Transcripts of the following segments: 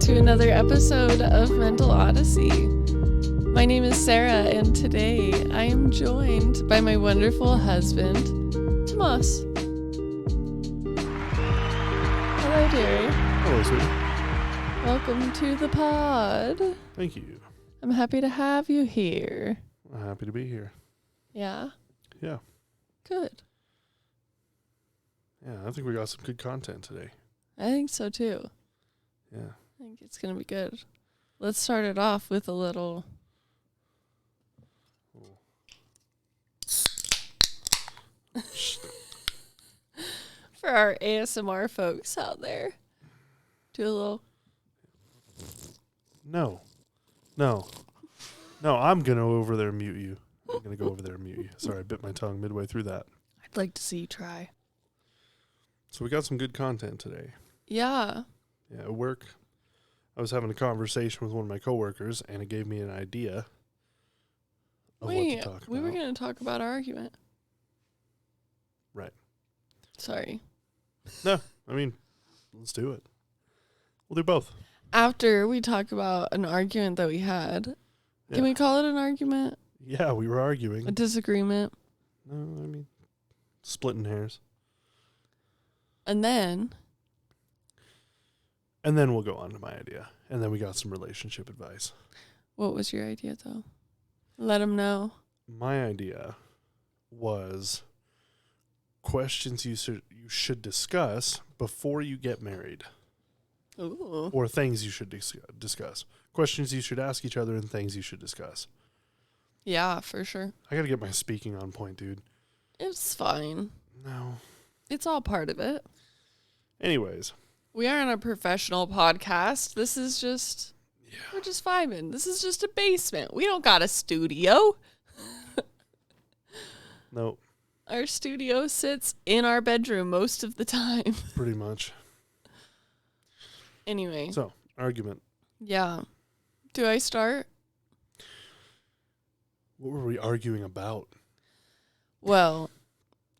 to another episode of Mental Odyssey. My name is Sarah, and today I am joined by my wonderful husband, Tomas. Hello, dearie. Hello, sweetie. Welcome to the pod. Thank you. I'm happy to have you here. I'm happy to be here. Yeah? Yeah. Good. Yeah, I think we got some good content today. I think so, too. Yeah. I think it's going to be good. Let's start it off with a little... For our ASMR folks out there. Do a little... No, I'm going to over there and mute you. I'm going to go over there and mute you. Sorry, I bit my tongue midway through that. I'd like to see you try. So we got some good content today. Yeah. Yeah, at work, I was having a conversation with one of my coworkers, and it gave me an idea of what to talk about. We were going to talk about our argument. Right. Sorry. No, I mean, let's do it. We'll do both. After we talk about an argument that we had, Can we call it an argument? Yeah, we were arguing. A disagreement? No, I mean, splitting hairs. And then we'll go on to my idea. And then we got some relationship advice. What was your idea, though? Let them know. My idea was questions you should discuss before you get married. Ooh. Or things you should discuss. Questions you should ask each other and things you should discuss. Yeah, for sure. I got to get my speaking on point, dude. It's fine. No. It's all part of it. Anyways. We aren't a professional podcast. This is just... Yeah. We're just vibing. This is just a basement. We don't got a studio. Nope. Our studio sits in our bedroom most of the time. Pretty much. Anyway. So, argument. Yeah. Do I start? What were we arguing about? Well,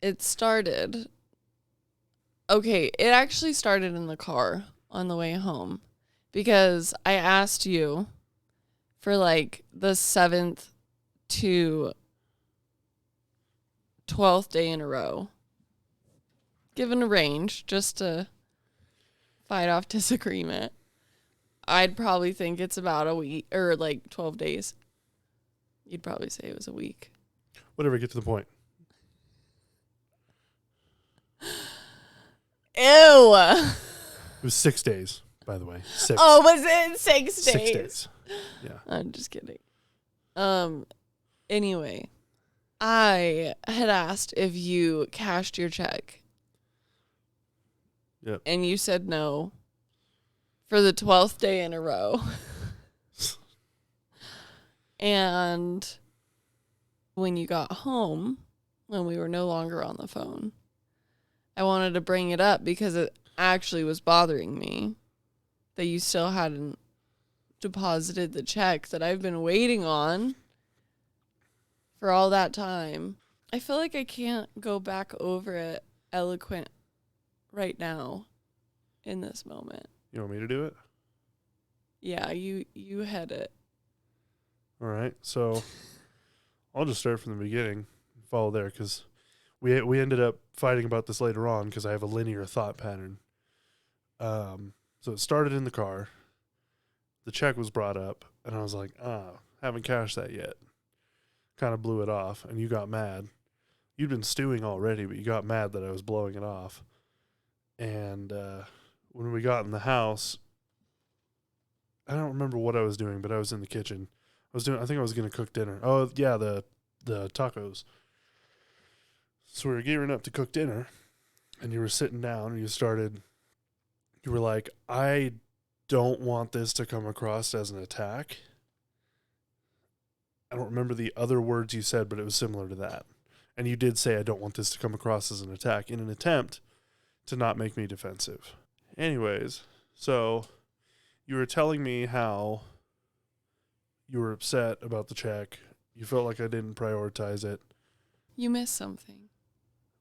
it started... Okay, it actually started in the car on the way home because I asked you for like the 7th to 12th day in a row, given a range just to fight off disagreement. I'd probably think it's about a week or like 12 days. You'd probably say it was a week. Whatever, get to the point. Ew. It was 6 days, by the way. 6. Oh, was it 6 days? 6 days. Yeah. I'm just kidding. Anyway, I had asked if you cashed your check. Yep. And you said no for the 12th day in a row. And when you got home, when we were no longer on the phone, I wanted to bring it up because it actually was bothering me that you still hadn't deposited the check that I've been waiting on for all that time. I feel like I can't go back over it eloquent right now in this moment. You want me to do it? Yeah, you had it. All right. So I'll just start from the beginning and follow there because we ended up fighting about this later on because I have a linear thought pattern. So it started in the car. The check was brought up, and I was like, haven't cashed that yet. Kind of blew it off, and you got mad. You'd been stewing already, but you got mad that I was blowing it off. And when we got in the house, I don't remember what I was doing, but I was in the kitchen. I think I was going to cook dinner. Oh, yeah, the tacos. So we were gearing up to cook dinner, and you were sitting down, and you were like, I don't want this to come across as an attack. I don't remember the other words you said, but it was similar to that. And you did say, I don't want this to come across as an attack in an attempt to not make me defensive. Anyways, so you were telling me how you were upset about the check. You felt like I didn't prioritize it. You missed something.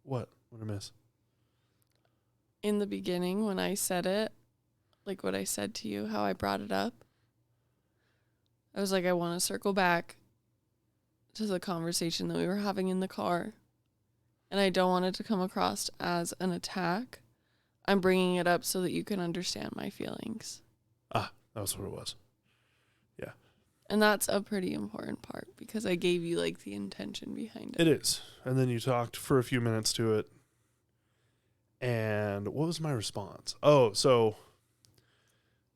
What? What did I miss? In the beginning, when I said it, like what I said to you, how I brought it up. I was like, I want to circle back to the conversation that we were having in the car. And I don't want it to come across as an attack. I'm bringing it up so that you can understand my feelings. Ah, that was what it was. Yeah. And that's a pretty important part because I gave you like the intention behind it. It is. And then you talked for a few minutes to it. And what was my response? Oh, so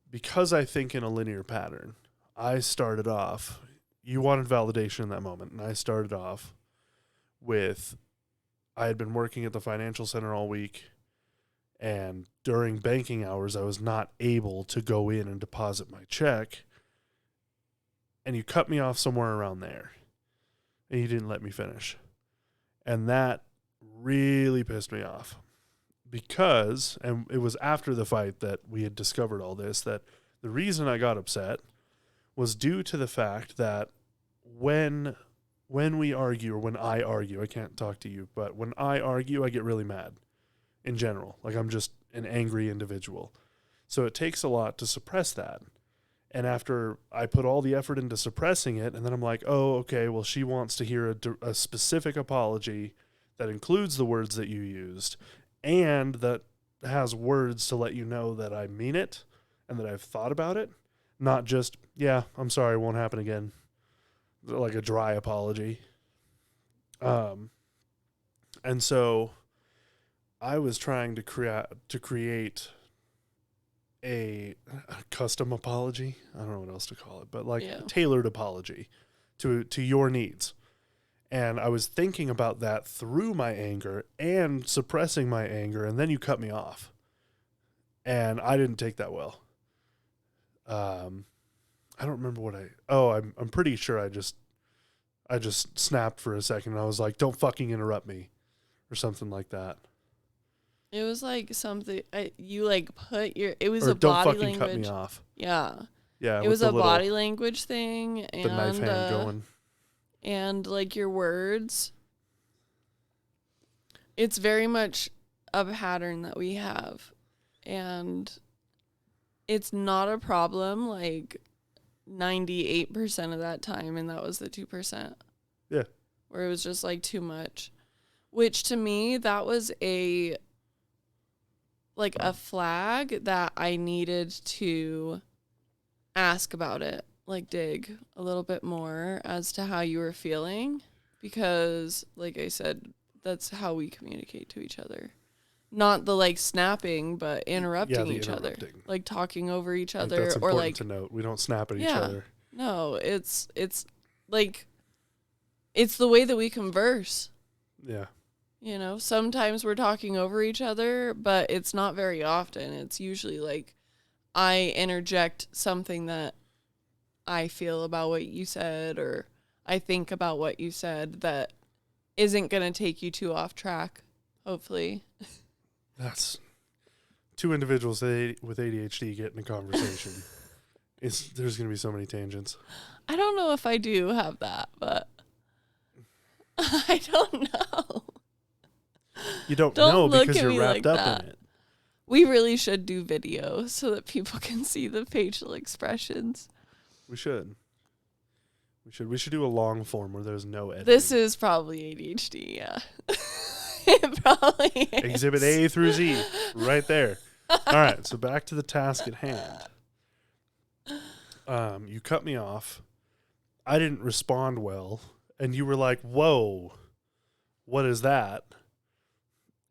because I think in a linear pattern, I started off, you wanted validation in that moment, and I started off with, I had been working at the financial center all week, and during banking hours, I was not able to go in and deposit my check, and you cut me off somewhere around there, and you didn't let me finish. And that really pissed me off. Because, and it was after the fight that we had discovered all this, that the reason I got upset was due to the fact that when we argue, or when I argue, I can't talk to you, but when I argue, I get really mad in general. Like, I'm just an angry individual. So it takes a lot to suppress that. And after I put all the effort into suppressing it, and then I'm like, oh, okay, well, she wants to hear a specific apology that includes the words that you used, and that has words to let you know that I mean it and that I've thought about it, not just, yeah, I'm sorry, it won't happen again, like a dry apology. And so I was trying to create a custom apology. I don't know what else to call it, but like a tailored apology to your needs. And I was thinking about that through my anger and suppressing my anger, and then you cut me off. And I didn't take that well. I don't remember what I'm pretty sure I just snapped for a second, and I was like, don't fucking interrupt me, or something like that. It was like something, you like put your, it was or a body don't fucking language. cut me off. Yeah. Yeah. It was a body language thing. The knife hand going. And like your words, it's very much a pattern that we have, and it's not a problem like 98% of that time, and that was the 2%. Yeah. Where it was just like too much, which to me, that was a flag that I needed to ask about it. Like dig a little bit more as to how you were feeling, because like I said, that's how we communicate to each other. Not the like snapping, but interrupting each other, like talking over each other. That's important or like to note. We don't snap at each other. No, it's like it's the way that we converse. Yeah. You know, sometimes we're talking over each other, but it's not very often. It's usually like I interject something that I feel about what you said, or I think about what you said that isn't going to take you too off track, hopefully. That's two individuals with ADHD getting a conversation. There's going to be so many tangents. I don't know if I do have that, but I don't know. You don't know because you're wrapped like up in it. We really should do video so that people can see the facial expressions. We should do a long form where there's no editing. This is probably ADHD, yeah. It probably is. Exhibit A through Z, right there. All right, so back to the task at hand. You cut me off. I didn't respond well, and you were like, whoa, what is that?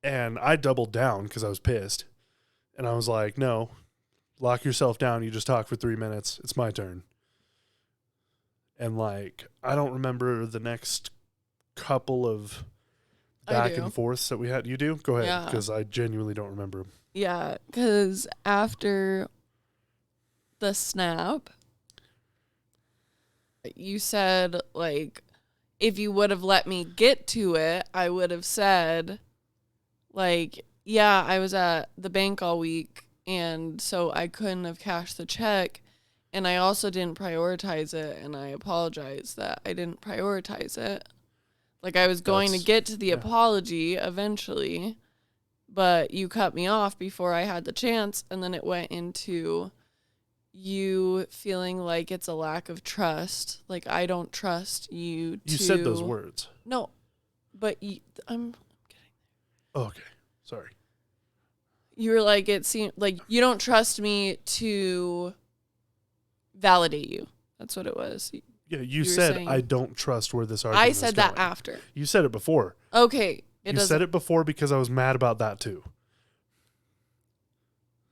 And I doubled down because I was pissed. And I was like, no, lock yourself down. You just talk for 3 minutes. It's my turn. And like, I don't remember the next couple of back and forths that we had. You do? Go ahead, because I genuinely don't remember. Yeah, because after the snap, you said, like, if you would have let me get to it, I would have said, like, yeah, I was at the bank all week, and so I couldn't have cashed the check, and I also didn't prioritize it, and I apologize that I didn't prioritize it. Like, I was going to get to the apology eventually, but you cut me off before I had the chance, and then it went into you feeling like it's a lack of trust. Like, I don't trust you to... You said those words. No, but I'm kidding. Oh, okay. Sorry. You were like, it seemed like you don't trust me to validate you. That's what it was. Yeah, you said, saying, I don't trust where this argument is I said that after. You said it before. Okay. You said it before because I was mad about that too.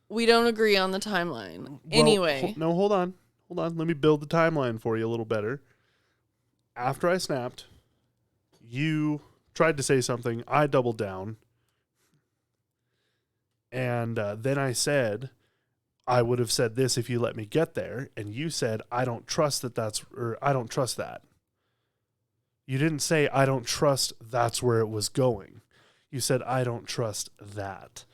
We don't agree on the timeline. Well, anyway. No, hold on. Hold on. Let me build the timeline for you a little better. After I snapped, you tried to say something. I doubled down. And then I said, I would have said this if you let me get there. And you said, I don't trust I don't trust that. You didn't say, I don't trust that's where it was going. You said, I don't trust that.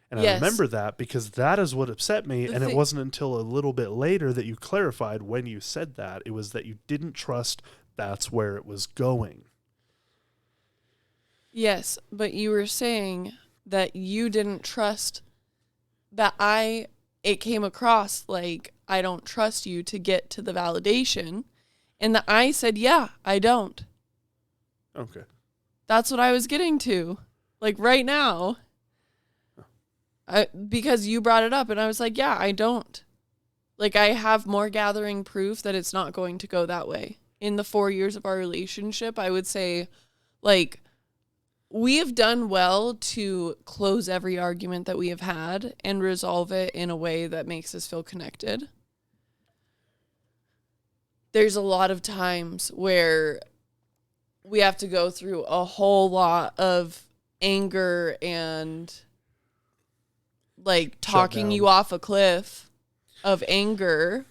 And yes. I remember that because that is what upset me. And it wasn't until a little bit later that you clarified when you said that. It was that you didn't trust that's where it was going. Yes, but you were saying that you didn't trust that it came across like I don't trust you to get to the validation. And that I said, yeah, I don't. Okay. That's what I was getting to. Like right now. Because you brought it up and I was like, yeah, I don't. Like I have more gathering proof that it's not going to go that way. In the 4 years of our relationship, I would say like we have done well to close every argument that we have had and resolve it in a way that makes us feel connected. There's a lot of times where we have to go through a whole lot of anger and like talking you off a cliff of anger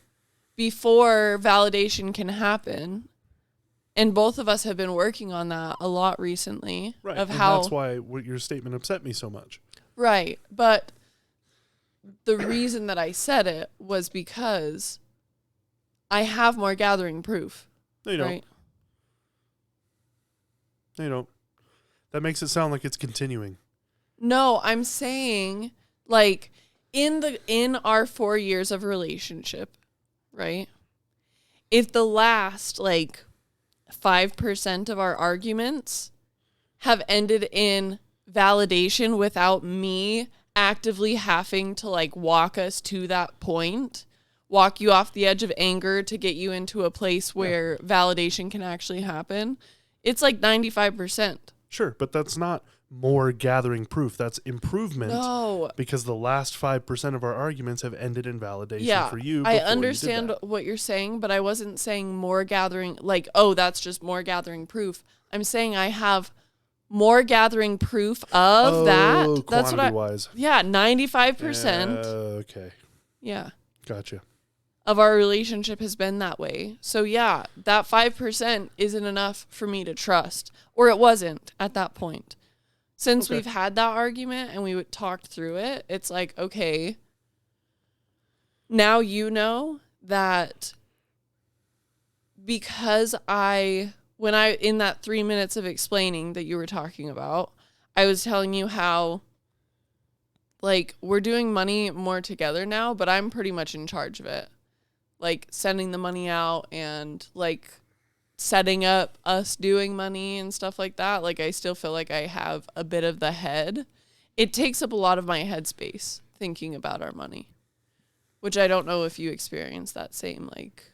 before validation can happen. And both of us have been working on that a lot recently. Right. Of and how that's why your statement upset me so much. Right. But the reason that I said it was because I have more gathering proof. No, you don't. Right? No, you don't. That makes it sound like it's continuing. No, I'm saying like in our 4 years of relationship, right? If the last like 5% of our arguments have ended in validation without me actively having to like walk us to that point, walk you off the edge of anger to get you into a place where validation can actually happen, it's like 95%. Sure, but that's not more gathering proof. That's improvement. No. Because the last 5% of our arguments have ended in validation for you. I understand what you're saying, but I wasn't saying more gathering, like, oh, that's just more gathering proof. I'm saying I have more gathering proof of that. That's what wise. Yeah, 95%. Okay. Yeah. Gotcha. Of our relationship has been that way. So yeah, that 5% isn't enough for me to trust, or it wasn't at that point. Since we've had that argument and we talked through it, it's like, okay, now you know that because in that 3 minutes of explaining that you were talking about, I was telling you how, like, we're doing money more together now, but I'm pretty much in charge of it. Like, sending the money out and, like, setting up us doing money and stuff like that. Like, I still feel like I have a bit of the head. It takes up a lot of my headspace thinking about our money, which I don't know if you experience that same, like,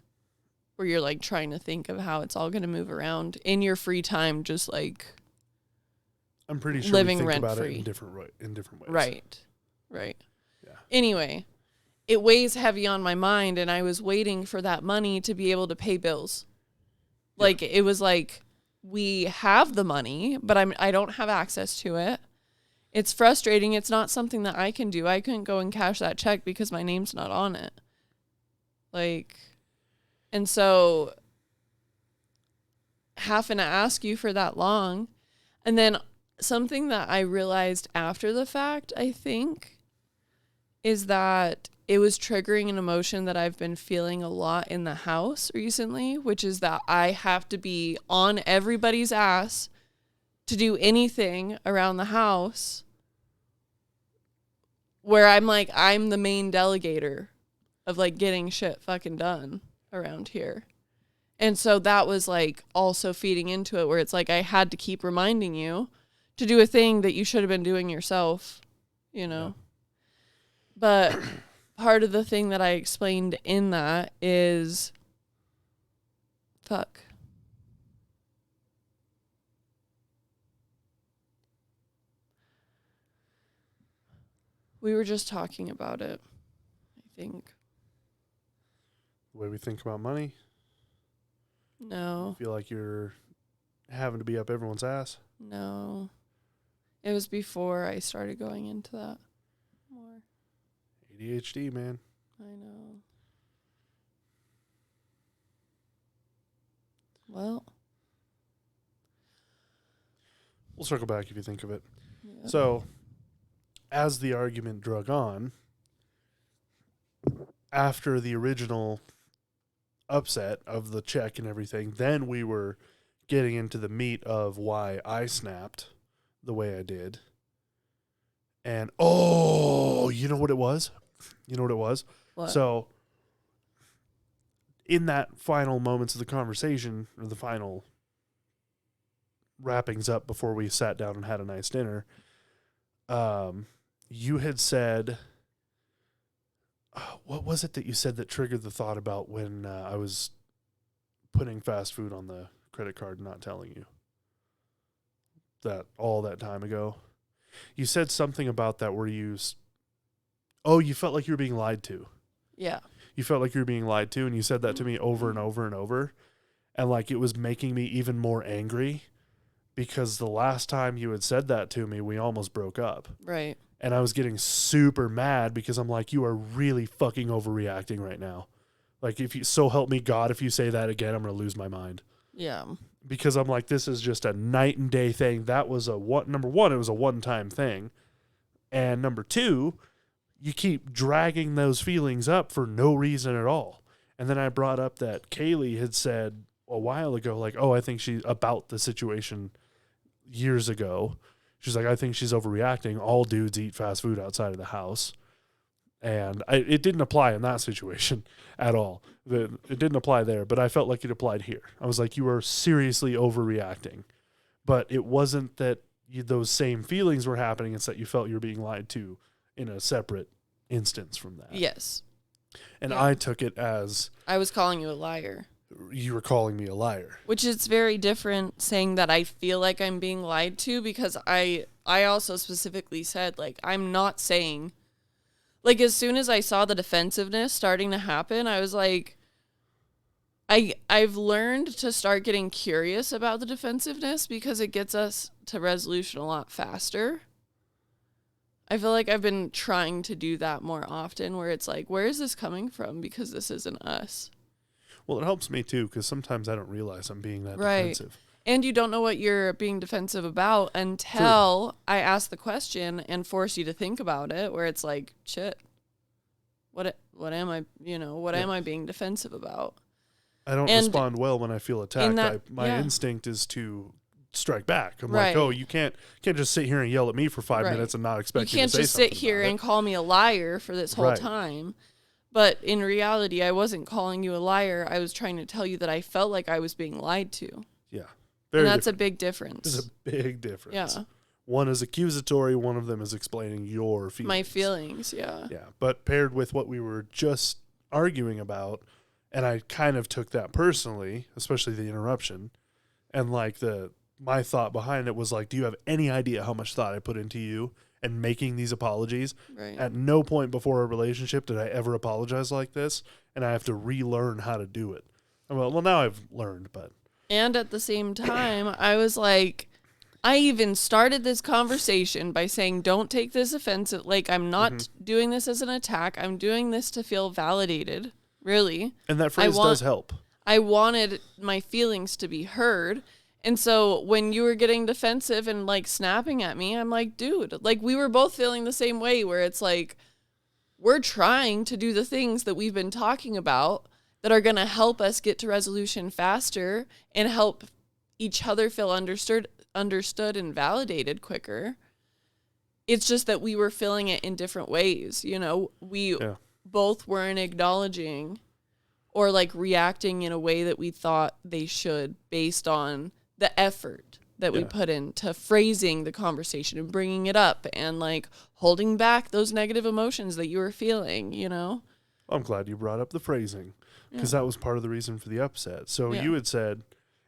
where you're like trying to think of how it's all going to move around in your free time, just like I'm pretty sure living we think rent about free. It in different ways. Right. Yeah. Anyway, it weighs heavy on my mind, and I was waiting for that money to be able to pay bills. Like, it was like, we have the money, but I don't have access to it. It's frustrating. It's not something that I can do. I couldn't go and cash that check because my name's not on it. Like, and so having to ask you for that long. And then something that I realized after the fact, I think, is that it was triggering an emotion that I've been feeling a lot in the house recently, which is that I have to be on everybody's ass to do anything around the house where I'm like, I'm the main delegator of like getting shit fucking done around here. And so that was like also feeding into it, where it's like I had to keep reminding you to do a thing that you should have been doing yourself, you know? Yeah. But part of the thing that I explained in that is, fuck. We were just talking about it, I think. The way we think about money? No. You feel like you're having to be up everyone's ass? No. It was before I started going into that more. ADHD, man. I know. Well. We'll circle back if you think of it. Yeah. So, as the argument drug on, after the original upset of the check and everything, then we were getting into the meat of why I snapped the way I did. And, you know what it was? What? So, in that final moments of the conversation, or the final wrappings up before we sat down and had a nice dinner, you had said, what was it that you said that triggered the thought about when I was putting fast food on the credit card and not telling you that all that time ago? You said something about that where you felt like you were being lied to. Yeah. You felt like you were being lied to, and you said that to me over and over and over. And like it was making me even more angry because the last time you had said that to me, we almost broke up. Right. And I was getting super mad because I'm like, you are really fucking overreacting right now. Like, so help me God, if you say that again, I'm going to lose my mind. Yeah. Because I'm like, this is just a night and day thing. That was number one, it was a one-time thing. And number two, you keep dragging those feelings up for no reason at all. And then I brought up that Kaylee had said a while ago, like, I think she's about the situation years ago. She's like, I think she's overreacting. All dudes eat fast food outside of the house. And it didn't apply in that situation at all. It didn't apply there, but I felt like it applied here. I was like, you are seriously overreacting. But it wasn't that those same feelings were happening. It's that you felt you were being lied to in a separate instance from that. Yes. And yeah. I took it as... I was calling you a liar. You were calling me a liar. Which is very different saying that I feel like I'm being lied to, because I also specifically said, like, I'm not saying... Like, as soon as I saw the defensiveness starting to happen, I was like... I've learned to start getting curious about the defensiveness because it gets us to resolution a lot faster. I feel like I've been trying to do that more often, where it's like, where is this coming from? Because this isn't us. Well, it helps me too, because sometimes I don't realize I'm being that defensive. And you don't know what you're being defensive about until I ask the question and force you to think about it, where it's like, shit, what am I, am I being defensive about? I don't respond well when I feel attacked. My instinct is to strike back. I'm like, you can't just sit here and yell at me for 5 minutes and not expect you to say something. You can't just sit here and call me a liar for this whole time. But in reality, I wasn't calling you a liar. I was trying to tell you that I felt like I was being lied to. Yeah. And that's a big difference. There's a big difference. Yeah. One is accusatory. One of them is explaining your feelings. My feelings, yeah. Yeah. But paired with what we were just arguing about, and I kind of took that personally, especially the interruption, and like my thought behind it was like, do you have any idea how much thought I put into you and making these apologies? Right. At no point before our relationship did I ever apologize like this, and I have to relearn how to do it. Well, now I've learned, but... And at the same time, I was like, I even started this conversation by saying, don't take this offensive. Like, I'm not doing this as an attack. I'm doing this to feel validated, really. And that phrase does help. I wanted my feelings to be heard. And so when you were getting defensive and like snapping at me, I'm like, dude, like we were both feeling the same way, where it's like, we're trying to do the things that we've been talking about that are going to help us get to resolution faster and help each other feel understood and validated quicker. It's just that we were feeling it in different ways. You know, we both weren't acknowledging or like reacting in a way that we thought they should based on the effort that we put into phrasing the conversation and bringing it up and like holding back those negative emotions that you were feeling, you know? I'm glad you brought up the phrasing because that was part of the reason for the upset. So you had said,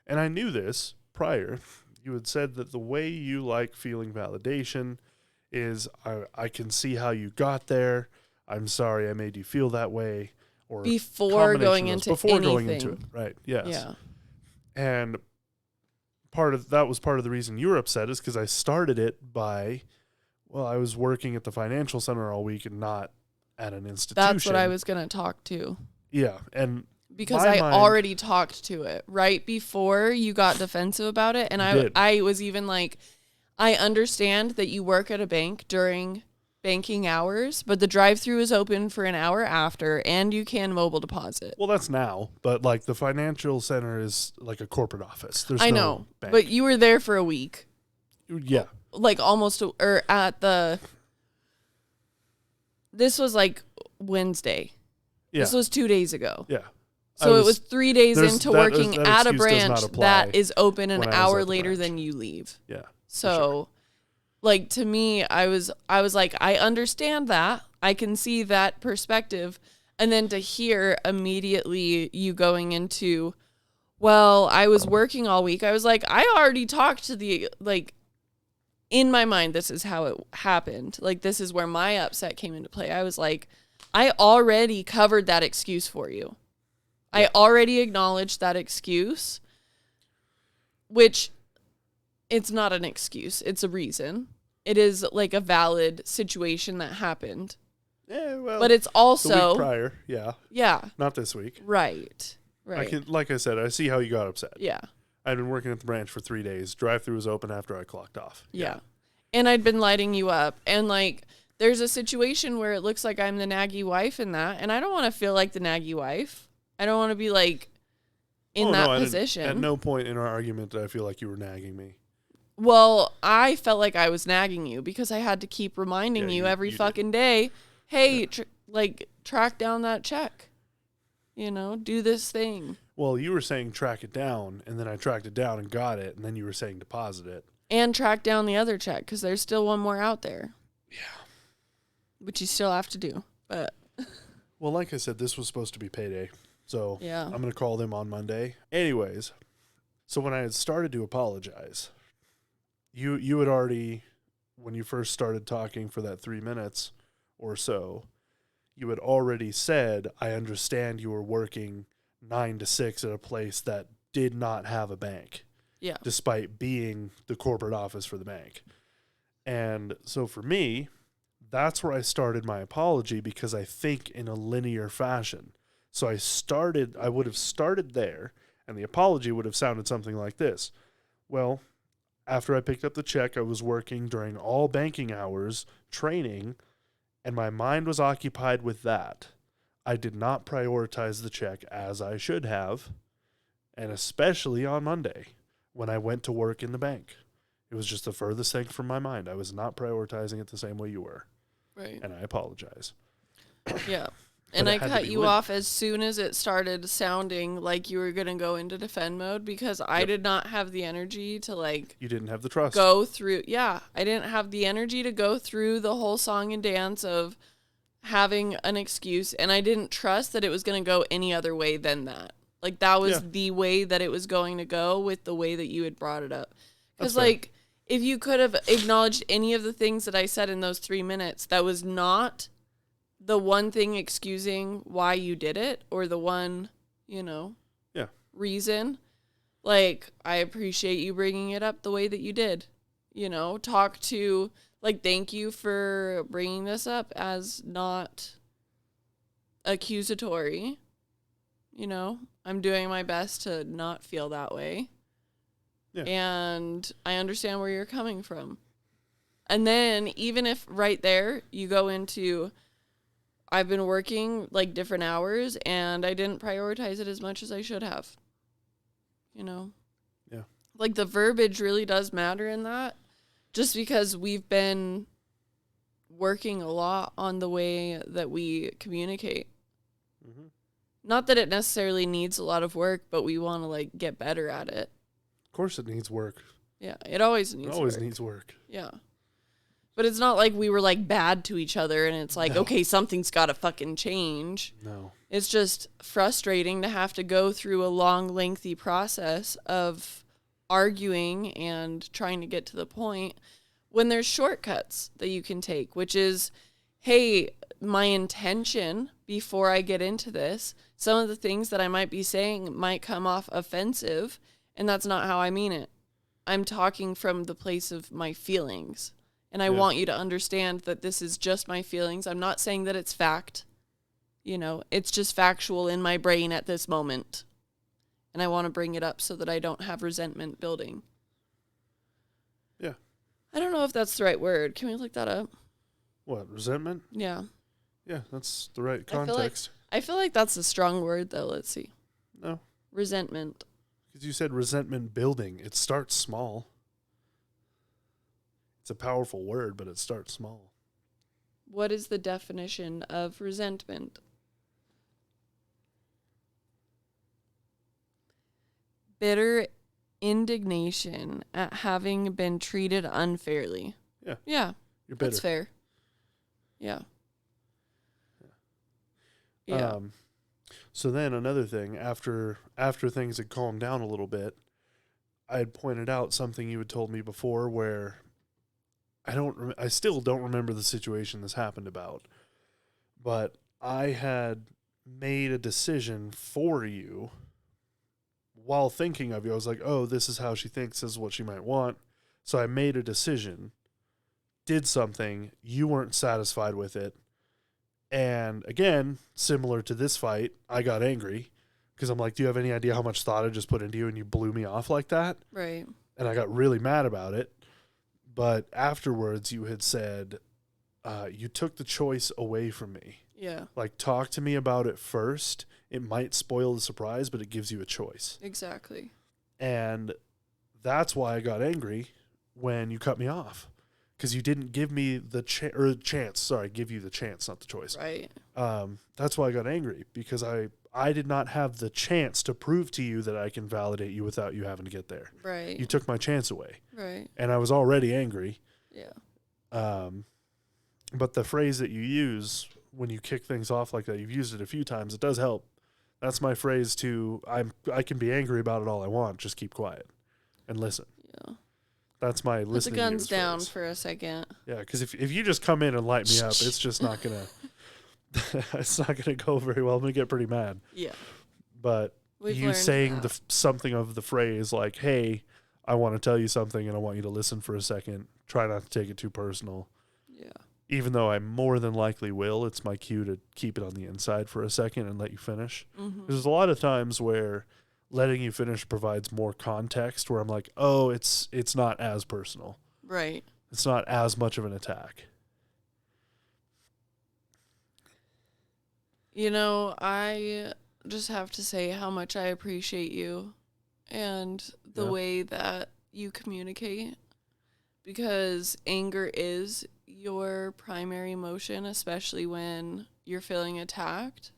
and I knew this prior, you had said that the way you like feeling validation is I can see how you got there. I'm sorry I made you feel that way. Or before going into it. Right. Yes. Yeah. And that was part of the reason you were upset is because I started it by, well, I was working at the financial center all week and not at an institution. That's what I was going to talk to. Yeah. And because I already talked to it right before you got defensive about it. And I was even like, I understand that you work at a bank during banking hours, but the drive-through is open for an hour after, and you can mobile deposit. Well, that's now, but like the financial center is like a corporate office. There's I no know, bank. but you were there for a week. Yeah. Like almost, or at the, this was like Wednesday. Yeah. This was 2 days ago. Yeah. So it was 3 days into working at a branch that is open an hour later than you leave. Yeah. So like to me, I was like, I understand that. I can see that perspective. And then to hear immediately you going into, well, I was working all week. I was like, I already talked to the, like, in my mind, this is how it happened. Like, this is where my upset came into play. I was like, I already covered that excuse for you. I already acknowledged that excuse, which it's not an excuse. It's a reason. It is like a valid situation that happened. Yeah, well, but it's also the week prior. Yeah. Yeah. Not this week. Right. Like I said, I see how you got upset. Yeah. I'd been working at the branch for 3 days. Drive-through was open after I clocked off. Yeah. And I'd been lighting you up. And like, there's a situation where it looks like I'm the naggy wife in that. And I don't want to feel like the naggy wife. I don't want to be like in that position. At no point in our argument did I feel like you were nagging me. Well, I felt like I was nagging you because I had to keep reminding you every fucking day, hey, track down that check. You know, do this thing. Well, you were saying track it down, and then I tracked it down and got it, and then you were saying deposit it. And track down the other check because there's still one more out there. Yeah. Which you still have to do. But well, like I said, this was supposed to be payday. So yeah. I'm going to call them on Monday. Anyways, so when I had started to apologize, you had already, when you first started talking for that 3 minutes or so, you had already said, I understand you were working 9 to 6 at a place that did not have a bank. Yeah. Despite being the corporate office for the bank. And so for me, that's where I started my apology because I think in a linear fashion. So I would have started there, and the apology would have sounded something like this. Well, after I picked up the check, I was working during all banking hours, training, and my mind was occupied with that. I did not prioritize the check as I should have, and especially on Monday when I went to work in the bank. It was just the furthest thing from my mind. I was not prioritizing it the same way you were. Right. And I apologize. Yeah. And I cut you off as soon as it started sounding like you were going to go into defend mode because I did not have the energy to like... You didn't have the trust. Go through... Yeah. I didn't have the energy to go through the whole song and dance of having an excuse. And I didn't trust that it was going to go any other way than that. Like that was the way that it was going to go with the way that you had brought it up. Because like if you could have acknowledged any of the things that I said in those 3 minutes, that was not... the one thing excusing why you did it or the one, reason. Like, I appreciate you bringing it up the way that you did. Talk to, like, thank you for bringing this up as not accusatory. I'm doing my best to not feel that way. Yeah. And I understand where you're coming from. And then even if right there you go into... I've been working like different hours and I didn't prioritize it as much as I should have. Yeah. Like the verbiage really does matter in that just because we've been working a lot on the way that we communicate. Mm-hmm. Not that it necessarily needs a lot of work, but we want to like get better at it. Of course it needs work. Yeah, it always It needs always work. needs work. Yeah. But it's not like we were like bad to each other and it's like, No. okay, something's got to fucking change. No. It's just frustrating to have to go through a long, lengthy process of arguing and trying to get to the point when there's shortcuts that you can take, which is, hey, my intention before I get into this, some of the things that I might be saying might come off offensive, and that's not how I mean it. I'm talking from the place of my feelings, and I want you to understand that this is just my feelings. I'm not saying that it's fact. You know, it's just factual in my brain at this moment. And I want to bring it up so that I don't have resentment building. Yeah. I don't know if that's the right word. Can we look that up? What, resentment? Yeah. Yeah, that's the right context. I feel like that's a strong word, though. Let's see. No. Resentment. Because you said resentment building. It starts small. It's a powerful word, but it starts small. What is the definition of resentment? Bitter indignation at having been treated unfairly. Yeah. Yeah. You're bitter. That's fair. Yeah. Yeah. So then another thing, after things had calmed down a little bit, I had pointed out something you had told me before where I still don't remember the situation this happened about, but I had made a decision for you while thinking of you. I was like, oh, this is how she thinks, this is what she might want. So I made a decision, did something, you weren't satisfied with it. And again, similar to this fight, I got angry because I'm like, do you have any idea how much thought I just put into you and you blew me off like that? Right. And I got really mad about it. But afterwards, you had said, you took the choice away from me. Yeah. Like, talk to me about it first. It might spoil the surprise, but it gives you a choice. Exactly. And that's why I got angry when you cut me off. Because you didn't give me the chance. Sorry, give you the chance, not the choice. Right. That's why I got angry. Because I did not have the chance to prove to you that I can validate you without you having to get there. Right. You took my chance away. Right. And I was already angry. Yeah. But the phrase that you use when you kick things off like that, you've used it a few times. It does help. That's my phrase to I can be angry about it all I want. Just keep quiet and listen. Yeah. That's my Put the listening. guns down phrase. for a second. Yeah, because if you just come in and light me up, it's just not gonna. It's not gonna go very well. I'm gonna get pretty mad. Yeah. But We've you learned saying that. something of the phrase like, "Hey, I want to tell you something, and I want you to listen for a second. Try not to take it too personal." Yeah. Even though I more than likely will, it's my cue to keep it on the inside for a second and let you finish. Mm-hmm. There's a lot of times where letting you finish provides more context where I'm like, oh, it's not as personal. Right. It's not as much of an attack. You know, I just have to say how much I appreciate you and the way that you communicate, because anger is your primary emotion, especially when you're feeling attacked.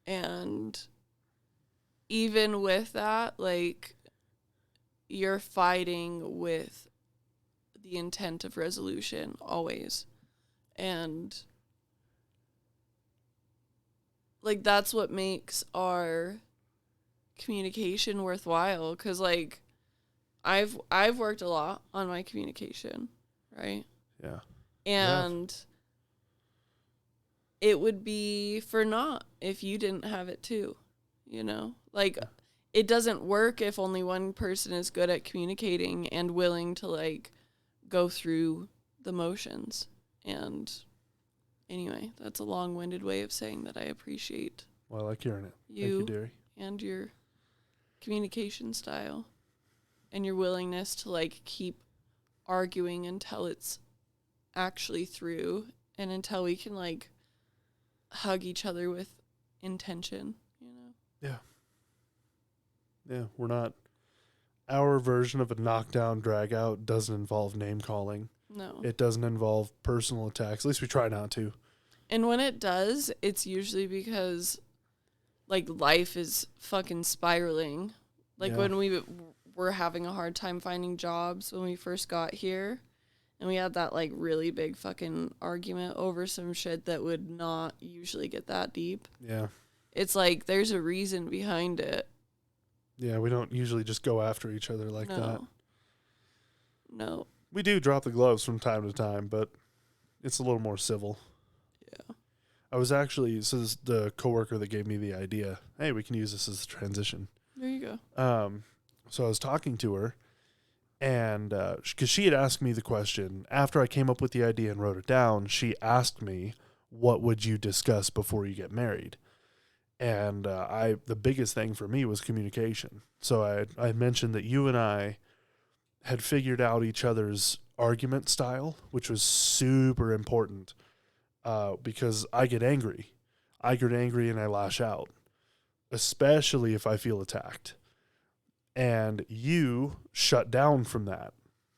And even with that, like, you're fighting with the intent of resolution always. And like, that's what makes our communication worthwhile, because like I've worked a lot on my communication, right? Yeah. And it would be for naught if you didn't have it too, you know? Like, it doesn't work if only one person is good at communicating and willing to like go through the motions. And anyway, that's a long-winded way of saying that I appreciate Well, I like hearing it. Thank you you, dearie. and your communication style and your willingness to like keep arguing until it's actually through and until we can like hug each other with intention, you know? Yeah. Yeah, we're not. Our version of a knockdown drag out doesn't involve name calling. No. It doesn't involve personal attacks. At least we try not to. And when it does, it's usually because, like, life is fucking spiraling. Like, when we were having a hard time finding jobs when we first got here, and we had that, like, really big fucking argument over some shit that would not usually get that deep. Yeah. It's like, there's a reason behind it. Yeah, we don't usually just go after each other like that. No. We do drop the gloves from time to time, but it's a little more civil. Yeah. I was actually, so this, the coworker that gave me the idea, hey, we can use this as a transition. There you go. So I was talking to her, and because she had asked me the question, after I came up with the idea and wrote it down, she asked me, what would you discuss before you get married? And the biggest thing for me was communication. So I mentioned that you and I had figured out each other's argument style, which was super important because I get angry. I get angry and I lash out, especially if I feel attacked. And you shut down from that.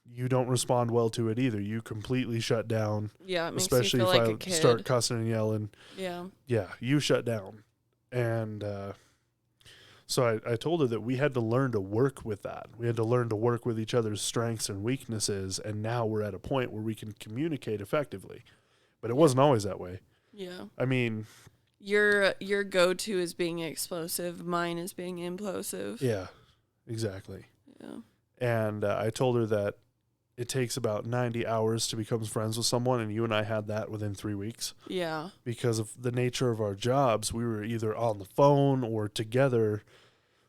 You don't respond well to it either. You completely shut down. Yeah, it makes especially me feel if like I a kid. start cussing and yelling. Yeah. Yeah, you shut down. And so I told her that we had to learn to work with that. We had to learn to work with each other's strengths and weaknesses, and now we're at a point where we can communicate effectively. But it wasn't always that way. Yeah. I mean... Your go-to is being explosive. Mine is being implosive. Yeah, exactly. Yeah. And I told her that it takes about 90 hours to become friends with someone, and you and I had that within 3 weeks. Yeah. Because of the nature of our jobs, we were either on the phone or together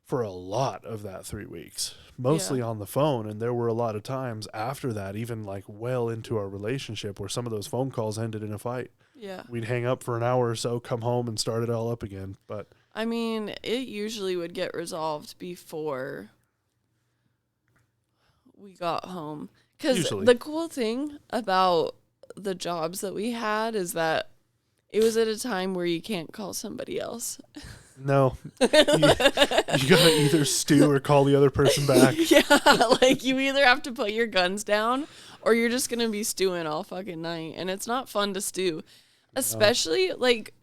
for a lot of that 3 weeks. Mostly on the phone, and there were a lot of times after that, even like well into our relationship, where some of those phone calls ended in a fight. Yeah. We'd hang up for an hour or so, come home, and start it all up again. But I mean, it usually would get resolved before we got home. Because the cool thing about the jobs that we had is that it was at a time where you can't call somebody else. No. You gotta either stew or call the other person back. Yeah, like you either have to put your guns down or you're just going to be stewing all fucking night. And it's not fun to stew. Especially, like,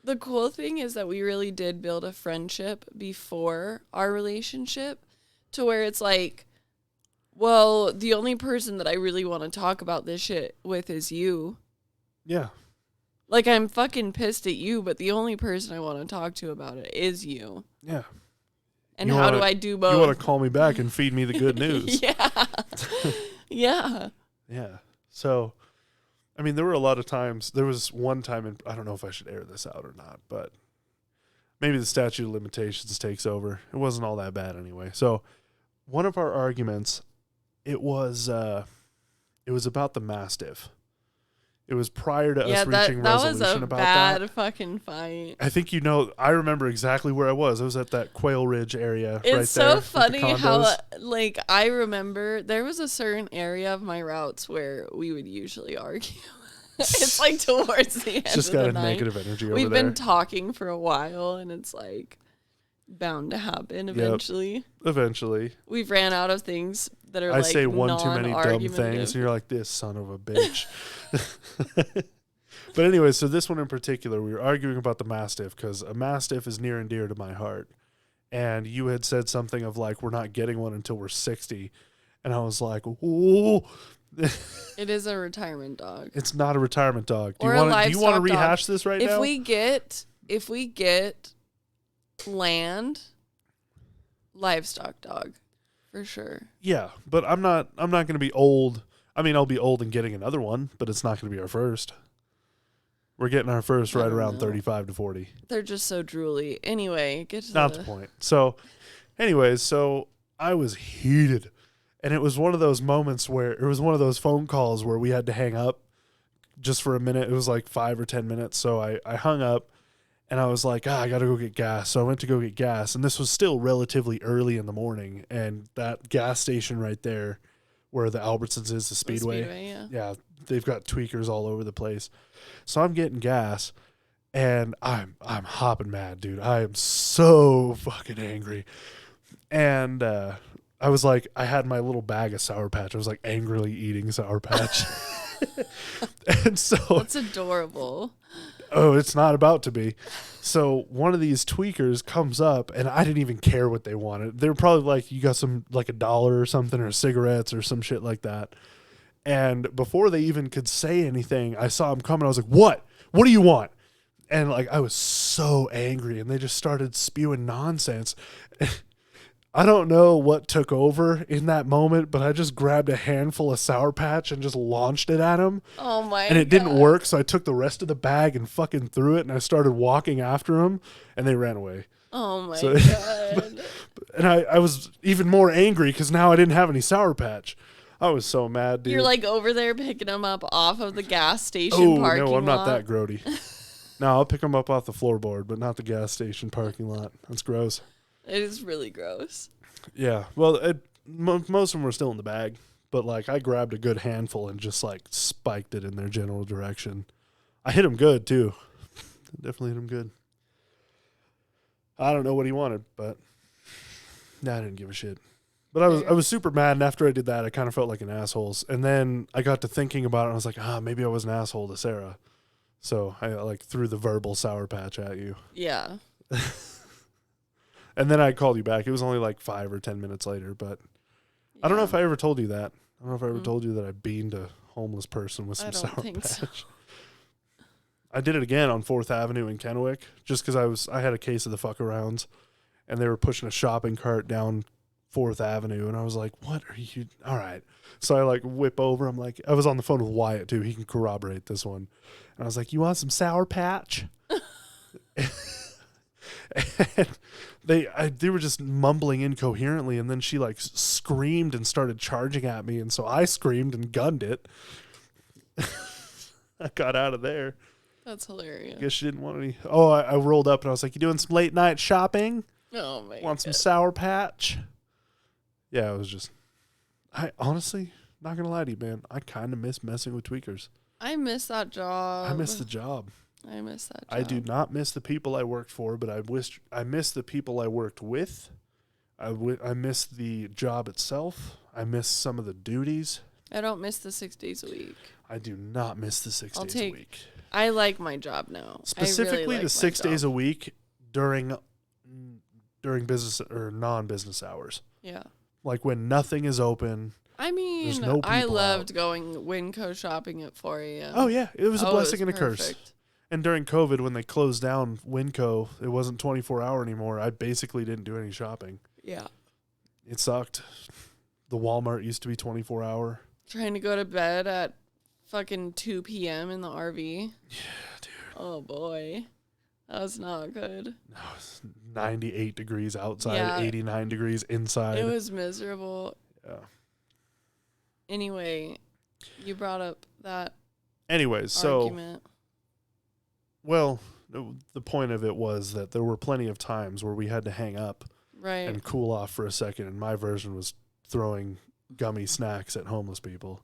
the cool thing is that we really did build a friendship before our relationship to where it's like, well, the only person that I really want to talk about this shit with is you. Yeah. Like, I'm fucking pissed at you, but the only person I want to talk to about it is you. Yeah. And how do I do both? You want to call me back and feed me the good news. Yeah. Yeah. Yeah. So, I mean, there were a lot of times. There was one time, I don't know if I should air this out or not, but maybe the statute of limitations takes over. It wasn't all that bad anyway. So, one of our arguments, it was about the Mastiff. It was prior to us reaching resolution about that. That was a bad fucking fight. I think I remember exactly where I was. I was at that Quail Ridge area right there. It's so funny how, like, I remember there was a certain area of my routes where we would usually argue. It's like towards the end of the night. Just got a negative energy over there. We've been talking for a while, and it's like bound to happen eventually. Yep. Eventually. We've ran out of things that are I like say one too many dumb things, and you're like, this son of a bitch. But anyway, so this one in particular, we were arguing about the Mastiff because a Mastiff is near and dear to my heart. And you had said something of like, we're not getting one until we're 60. And I was like, ooh. It is a retirement dog. It's not a retirement dog. Do or you want to rehash this right now? If we get land, livestock dog. For sure. Yeah, but I'm not going to be old. I mean, I'll be old and getting another one, but it's not going to be our first. We're getting our first right around 35 to 40. They're just so drooly. Anyway, not the point. So, anyways, so I was heated. And it was one of those moments where it was one of those phone calls where we had to hang up just for a minute. It was like 5 or 10 minutes. So I hung up. And I was like, I got to go get gas. So I went to go get gas. And this was still relatively early in the morning. And that gas station right there where the Albertsons is, the Speedway. Yeah, they've got tweakers all over the place. So I'm getting gas. And I'm hopping mad, dude. I am so fucking angry. And I was like, I had my little bag of Sour Patch. I was like angrily eating Sour Patch. And so That's adorable. oh, it's not about to be. So one of these tweakers comes up, and I didn't even care what they wanted. They were probably like, you got some, like $1 or something, or cigarettes or some shit like that. And before they even could say anything, I saw him coming. I was like, what? What do you want? And like, I was so angry, and they just started spewing nonsense. I don't know what took over in that moment, but I just grabbed a handful of Sour Patch and just launched it at him. Oh my And it God. didn't work, so I took the rest of the bag and fucking threw it, and I started walking after them, and they ran away. Oh my So- God. And I was even more angry because now I didn't have any Sour Patch. I was so mad, dude. You're like over there picking them up off of the gas station oh, parking lot. no, I'm not that grody. No, I'll pick them up off the floorboard, but not the gas station parking lot. That's gross. It is really gross. Yeah, well, most of them were still in the bag, but like I grabbed a good handful and just like spiked it in their general direction. I hit him good too. Definitely hit him good. I don't know what he wanted, but I didn't give a shit. But I was super mad, and after I did that, I kind of felt like an asshole. And then I got to thinking about it, and I was like, maybe I was an asshole to Sarah. So I like threw the verbal Sour Patch at you. Yeah. And then I called you back. It was only like 5 or 10 minutes later, but I don't know if I ever told you that. I don't know if I ever told you that I beaned a homeless person with some Sour Patch. So. I did it again on 4th Avenue in Kennewick just because I had a case of the fuck arounds, and they were pushing a shopping cart down 4th Avenue, and I was like, what are you? All right. So I like whip over. I'm like, I was on the phone with Wyatt too. He can corroborate this one. And I was like, you want some Sour Patch? And they were just mumbling incoherently, and then she like screamed and started charging at me, and so I screamed and gunned it. I got out of there. That's hilarious. I guess she didn't want any. Oh, I rolled up and I was like, you doing some late night shopping? Oh my Want some God. Sour Patch? Yeah, it was just, I honestly, not gonna lie to you, man, I kind of miss messing with tweakers. I miss that job. I miss the job. I miss that job. I do not miss the people I worked for, but I miss the people I worked with. I miss the job itself. I miss some of the duties. I don't miss the 6 days a week. I do not miss the 6 days a week. I like my job now. Specifically, really like the 6 my days job. a week during business or non-business hours. Yeah. Like when nothing is open. I mean, There's no I people loved out. going Winco shopping at 4 a.m. Oh yeah, it was a blessing and a curse. perfect. And during COVID, when they closed down Winco, it wasn't 24-hour anymore. I basically didn't do any shopping. Yeah. It sucked. The Walmart used to be 24-hour. Trying to go to bed at fucking 2 p.m. in the RV. Yeah, dude. Oh, boy. That was not good. No, it's 98 degrees outside, Yeah. 89 degrees inside. It was miserable. Yeah. Anyway, you brought up that Anyways, so, argument. well, the point of it was that there were plenty of times where we had to hang up Right. and cool off for a second, and my version was throwing gummy snacks at homeless people.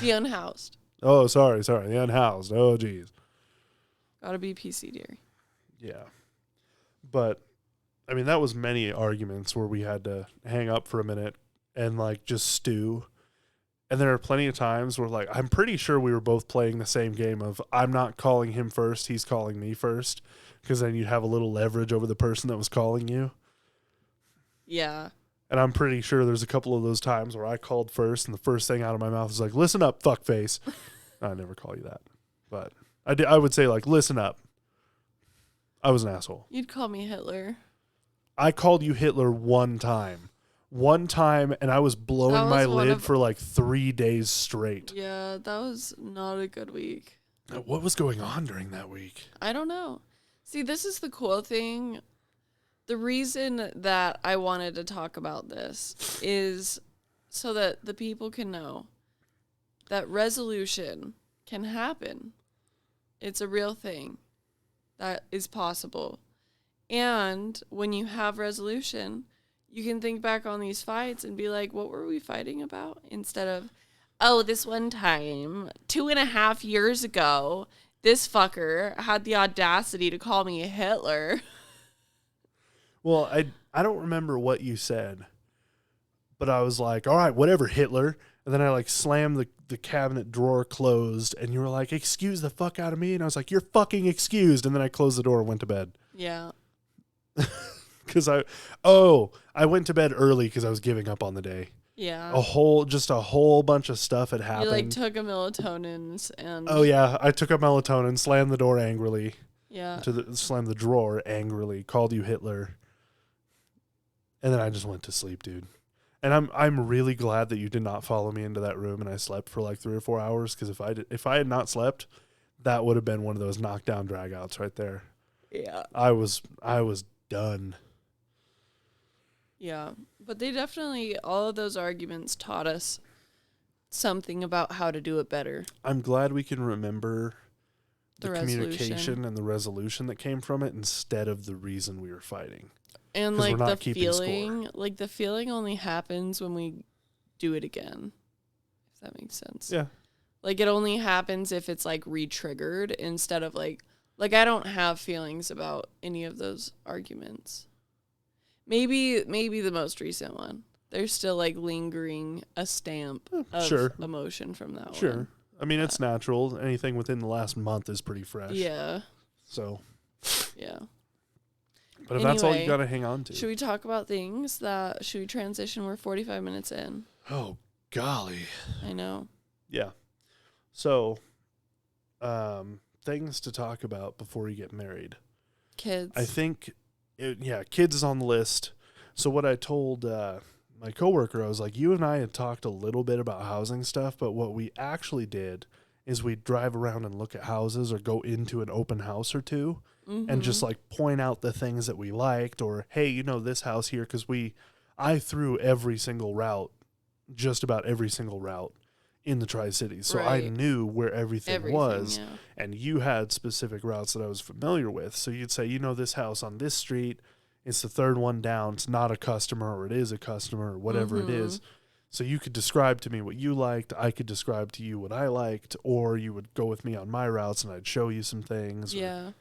The unhoused. Oh, sorry, the unhoused. Oh, geez. Gotta be PC, dear. Yeah. But, I mean, that was many arguments where we had to hang up for a minute and, like, just stew. And there are plenty of times where, like, I'm pretty sure we were both playing the same game of I'm not calling him first, he's calling me first, because then you'd have a little leverage over the person that was calling you. Yeah. And I'm pretty sure there's a couple of those times where I called first, and the first thing out of my mouth is like, listen up, fuckface. I never call you that. But I would say, like, listen up. I was an asshole. You'd call me Hitler. I called you Hitler one time. And I was blowing my lid for like 3 days straight. Yeah, that was not a good week. What was going on during that week? I don't know. See, this is the cool thing. The reason that I wanted to talk about this is so that the people can know that resolution can happen. It's a real thing that is possible. And when you have resolution, you can think back on these fights and be like, what were we fighting about? Instead of, oh, this one time, 2.5 years ago, this fucker had the audacity to call me Hitler. Well, I don't remember what you said, But I was like, all right, whatever, Hitler. And then I like slammed the cabinet drawer closed, and you were like, excuse the fuck out of me. And I was like, you're fucking excused. And then I closed the door and went to bed. Yeah. Because I went to bed early because I was giving up on the day. Yeah. A whole bunch of stuff had happened. You like took a melatonin and. Oh yeah, I took a melatonin, slammed the door angrily. Yeah. Slammed the drawer angrily, called you Hitler, and then I just went to sleep, dude. And I'm really glad that you did not follow me into that room and I slept for like 3 or 4 hours, because if I had not slept, that would have been one of those knockdown drag outs right there. Yeah. I was done. Yeah. But they definitely, all of those arguments taught us something about how to do it better. I'm glad we can remember the resolution. communication and the resolution that came from it instead of the reason we were fighting. And like the feeling, the feeling only happens when we do it again. If that makes sense. Yeah. Like it only happens if it's like re-triggered instead of like I don't have feelings about any of those arguments. Maybe the most recent one. There's still like lingering a stamp of emotion from that one. Sure. I mean, it's natural. Anything within the last month is pretty fresh. Yeah. So. Yeah. But if that's all you got to hang on to. Should we talk about things should we transition? We're 45 minutes in. Oh, golly. I know. Yeah. So, things to talk about before you get married. Kids. I think, kids is on the list. So what I told my coworker, I was like, you and I had talked a little bit about housing stuff, but what we actually did is we'd drive around and look at houses or go into an open house or two and just like point out the things that we liked, or, hey, this house here, because I threw just about every single route in the Tri-Cities. So I knew where everything was, yeah. And you had specific routes that I was familiar with. So you'd say, this house on this street, it's the third one down. It's not a customer, or it is a customer, or whatever it is. So you could describe to me what you liked. I could describe to you what I liked, or you would go with me on my routes and I'd show you some things. Yeah.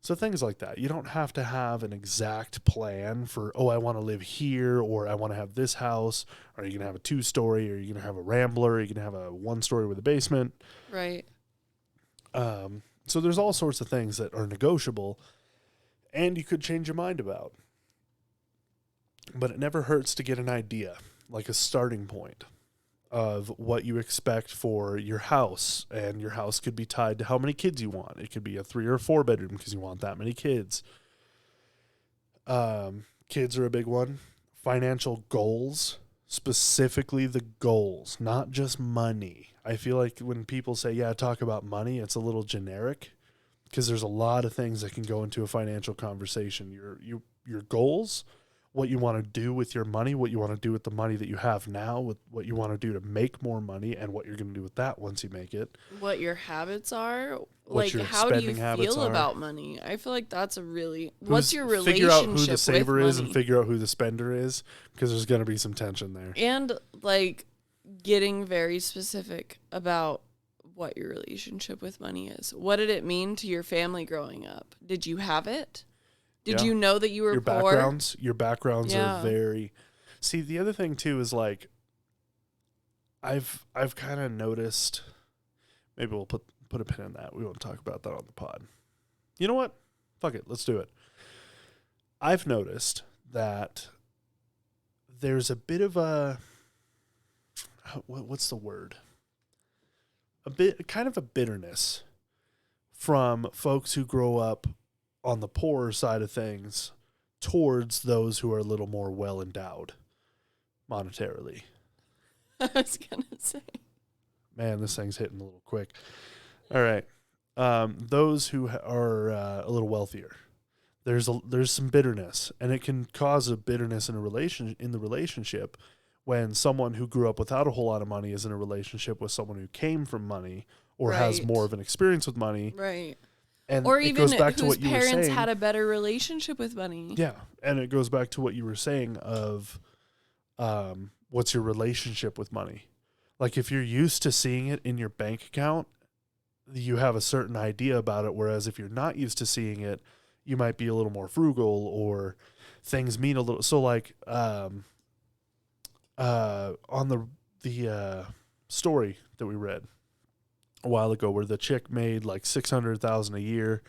So things like that. You don't have to have an exact plan for, I want to live here, or I want to have this house. Are you going to have a 2-story? Or are you going to have a rambler? Are you going to have a 1-story with a basement? Right. So there's all sorts of things that are negotiable and you could change your mind about. But it never hurts to get an idea, like a starting point of what you expect for your house. And your house could be tied to how many kids you want. It could be a 3 or 4 bedroom because you want that many kids. Kids are a big one. Financial goals, specifically the goals, not just money. I feel like when people say, talk about money, it's a little generic because there's a lot of things that can go into a financial conversation. Your goals, what you want to do with your money, what you want to do with the money that you have now, with what you want to do to make more money, and what you're going to do with that once you make it. What your habits are. Like, how do you feel about money? I feel like that's what's your relationship figure out who the saver with is money? And figure out who the spender is, because there's going to be some tension there. And, getting very specific about what your relationship with money is. What did it mean to your family growing up? Did you have it? Did you know that you were poor? Your backgrounds are very... See, the other thing, too, is, I've kind of noticed... Maybe we'll put a pin in that. We won't talk about that on the pod. You know what? Fuck it. Let's do it. I've noticed that there's a bit of a... What's the word? Kind of a bitterness from folks who grow up on the poorer side of things towards those who are a little more well-endowed monetarily. I was going to say. Man, this thing's hitting a little quick. All right. Those who are a little wealthier, there's some bitterness, and it can cause a bitterness in the relationship when someone who grew up without a whole lot of money is in a relationship with someone who came from money or has more of an experience with money. Right. And or it even goes back to whose what you were parents saying. had a better relationship with money. Yeah, and it goes back to what you were saying of what's your relationship with money. Like, if you're used to seeing it in your bank account, you have a certain idea about it, whereas if you're not used to seeing it, you might be a little more frugal, or things mean a little... So, on the story that we read a while ago, where the chick made like 600,000 a year,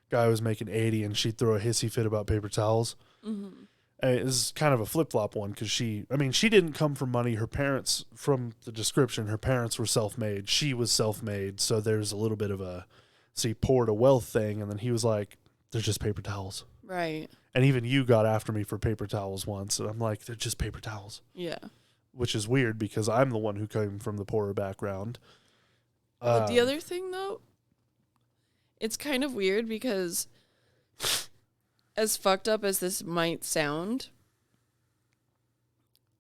guy was making 80, and she'd throw a hissy fit about paper towels. Mm-hmm. It's kind of a flip flop one, because she didn't come from money. Her parents, from the description, her parents were self made. She was self made, so there's a little bit of a poor to wealth thing. And then he was like, "They're just paper towels." Right. And even you got after me for paper towels once, and I'm like, "They're just paper towels." Yeah. Which is weird, because I'm the one who came from the poorer background. But the other thing, though, it's kind of weird because, as fucked up as this might sound,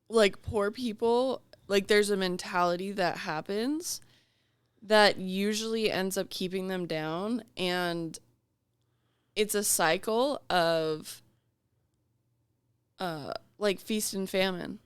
like, poor people, like, there's a mentality that happens that usually ends up keeping them down, and it's a cycle of, like, feast and famine.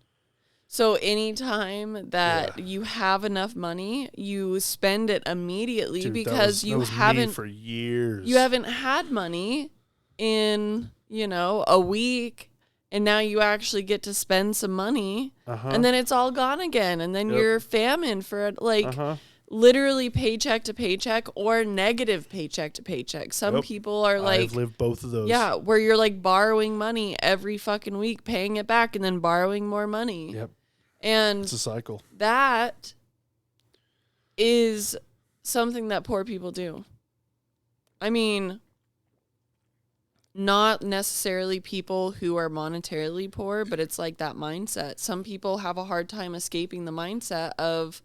So anytime that you have enough money, you spend it immediately. Dude, because that was me for years. You haven't had money in, a week, and now you actually get to spend some money, and then it's all gone again, and then you're famine for literally paycheck to paycheck or negative paycheck to paycheck. Some people are like, I've lived both of those. Yeah, where you're like borrowing money every fucking week, paying it back, and then borrowing more money. Yep. And it's a cycle. That is something that poor people do. I mean, not necessarily people who are monetarily poor, but it's like that mindset. Some people have a hard time escaping the mindset of,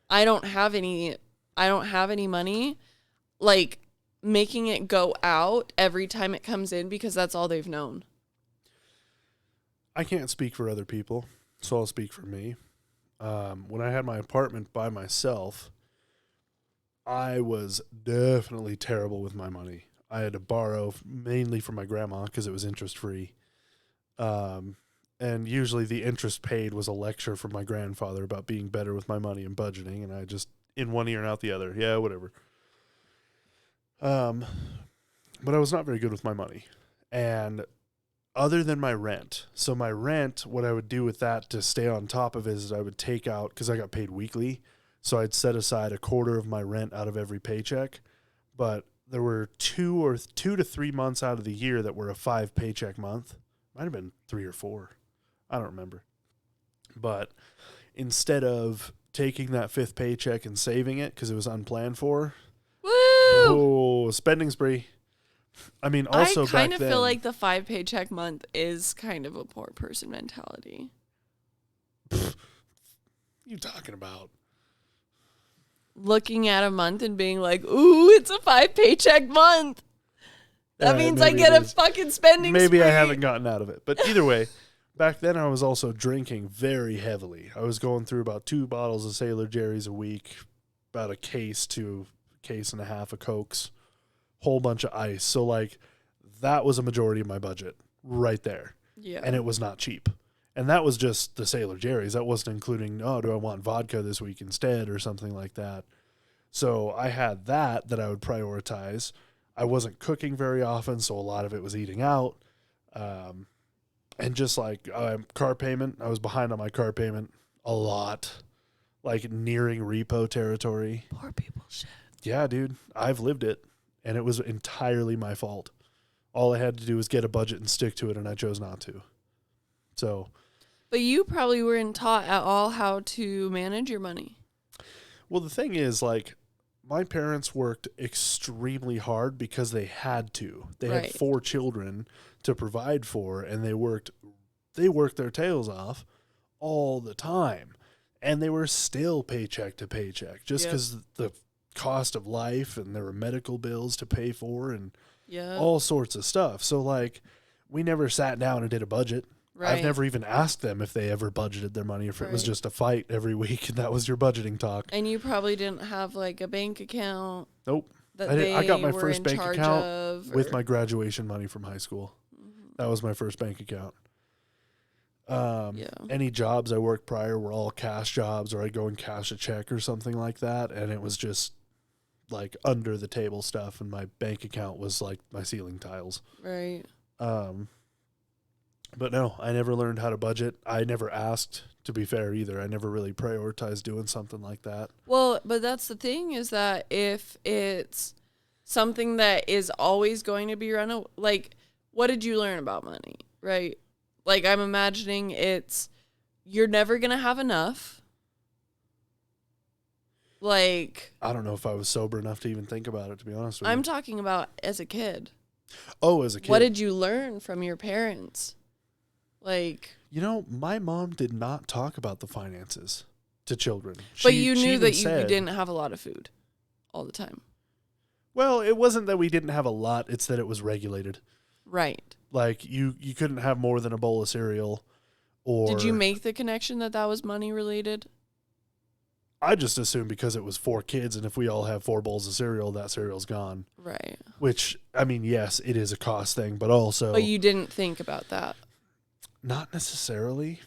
I don't have any money, like making it go out every time it comes in, because that's all they've known. I can't speak for other people, so I'll speak for me. When I had my apartment by myself, I was definitely terrible with my money. I had to borrow mainly from my grandma because it was interest-free. And usually the interest paid was a lecture from my grandfather about being better with my money and budgeting, and I just, in one ear and out the other. Yeah, whatever. But I was not very good with my money. And other than my rent. So my rent, what I would do with that to stay on top of it is I would take out, because I got paid weekly, so I'd set aside a quarter of my rent out of every paycheck. But there were 2 to 3 months out of the year that were a 5 paycheck month. Might have been 3 or 4. I don't remember. But instead of taking that 5th paycheck and saving it because it was unplanned for, spending spree. I mean, also I kind of feel like the 5 paycheck month is kind of a poor person mentality. You talking about? Looking at a month and being like, ooh, it's a 5 paycheck month. That means I get a fucking spending Maybe spree. I haven't gotten out of it. But either way, back then I was also drinking very heavily. I was going through about 2 bottles of Sailor Jerry's a week, about a case to a case and a half of Cokes, whole bunch of ice. So, like, that was a majority of my budget right there. Yeah. And it was not cheap. And that was just the Sailor Jerry's. That wasn't including, oh, do I want vodka this week instead or something like that. So I had that I would prioritize. I wasn't cooking very often, so a lot of it was eating out. And just like car payment, I was behind on my car payment a lot, like nearing repo territory. Poor people shit. Yeah, dude, I've lived it, and it was entirely my fault. All I had to do was get a budget and stick to it, and I chose not to. So... But you probably weren't taught at all how to manage your money. Well, the thing is, like, my parents worked extremely hard because they had to. They had 4 children to provide for, and they worked their tails off all the time. And they were still paycheck to paycheck just because the cost of life, and there were medical bills to pay for and all sorts of stuff. So, like, we never sat down and did a budget. Right. I've never even asked them if they ever budgeted their money, or if it was just a fight every week and that was your budgeting talk. And you probably didn't have like a bank account. Nope. I got my first bank account with my graduation money from high school. Mm-hmm. That was my first bank account. Any jobs I worked prior were all cash jobs, or I'd go and cash a check or something like that. And it was just like under the table stuff. And my bank account was like my ceiling tiles. Right. But no, I never learned how to budget. I never asked, to be fair, either. I never really prioritized doing something like that. Well, but that's the thing is that if it's something that is always going to be run, like, what did you learn about money, right? Like, I'm imagining you're never going to have enough. Like, I don't know if I was sober enough to even think about it, to be honest with you. I'm talking about as a kid. Oh, as a kid. What did you learn from your parents? Like, my mom did not talk about the finances to children. But you knew even that you said, didn't have a lot of food all the time. Well, it wasn't that we didn't have a lot. It's that it was regulated. Right. Like, you couldn't have more than a bowl of cereal. Or Did you make the connection that was money related? I just assumed because it was 4 kids, and if we all have 4 bowls of cereal, that cereal's gone. Right. Which, I mean, yes, it is a cost thing, but also... But you didn't think about that. Not necessarily.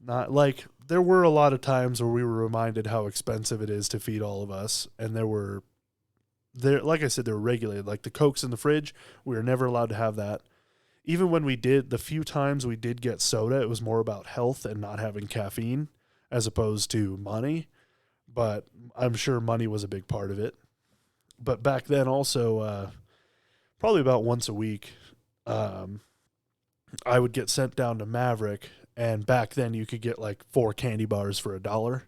Not like there were a lot of times where we were reminded how expensive it is to feed all of us, and like I said, they were regulated. Like the Cokes in the fridge, we were never allowed to have that. Even when the few times we did get soda, it was more about health and not having caffeine as opposed to money. But I'm sure money was a big part of it. But back then also, probably about once a week, I would get sent down to Maverick, and back then you could get like 4 candy bars for $1.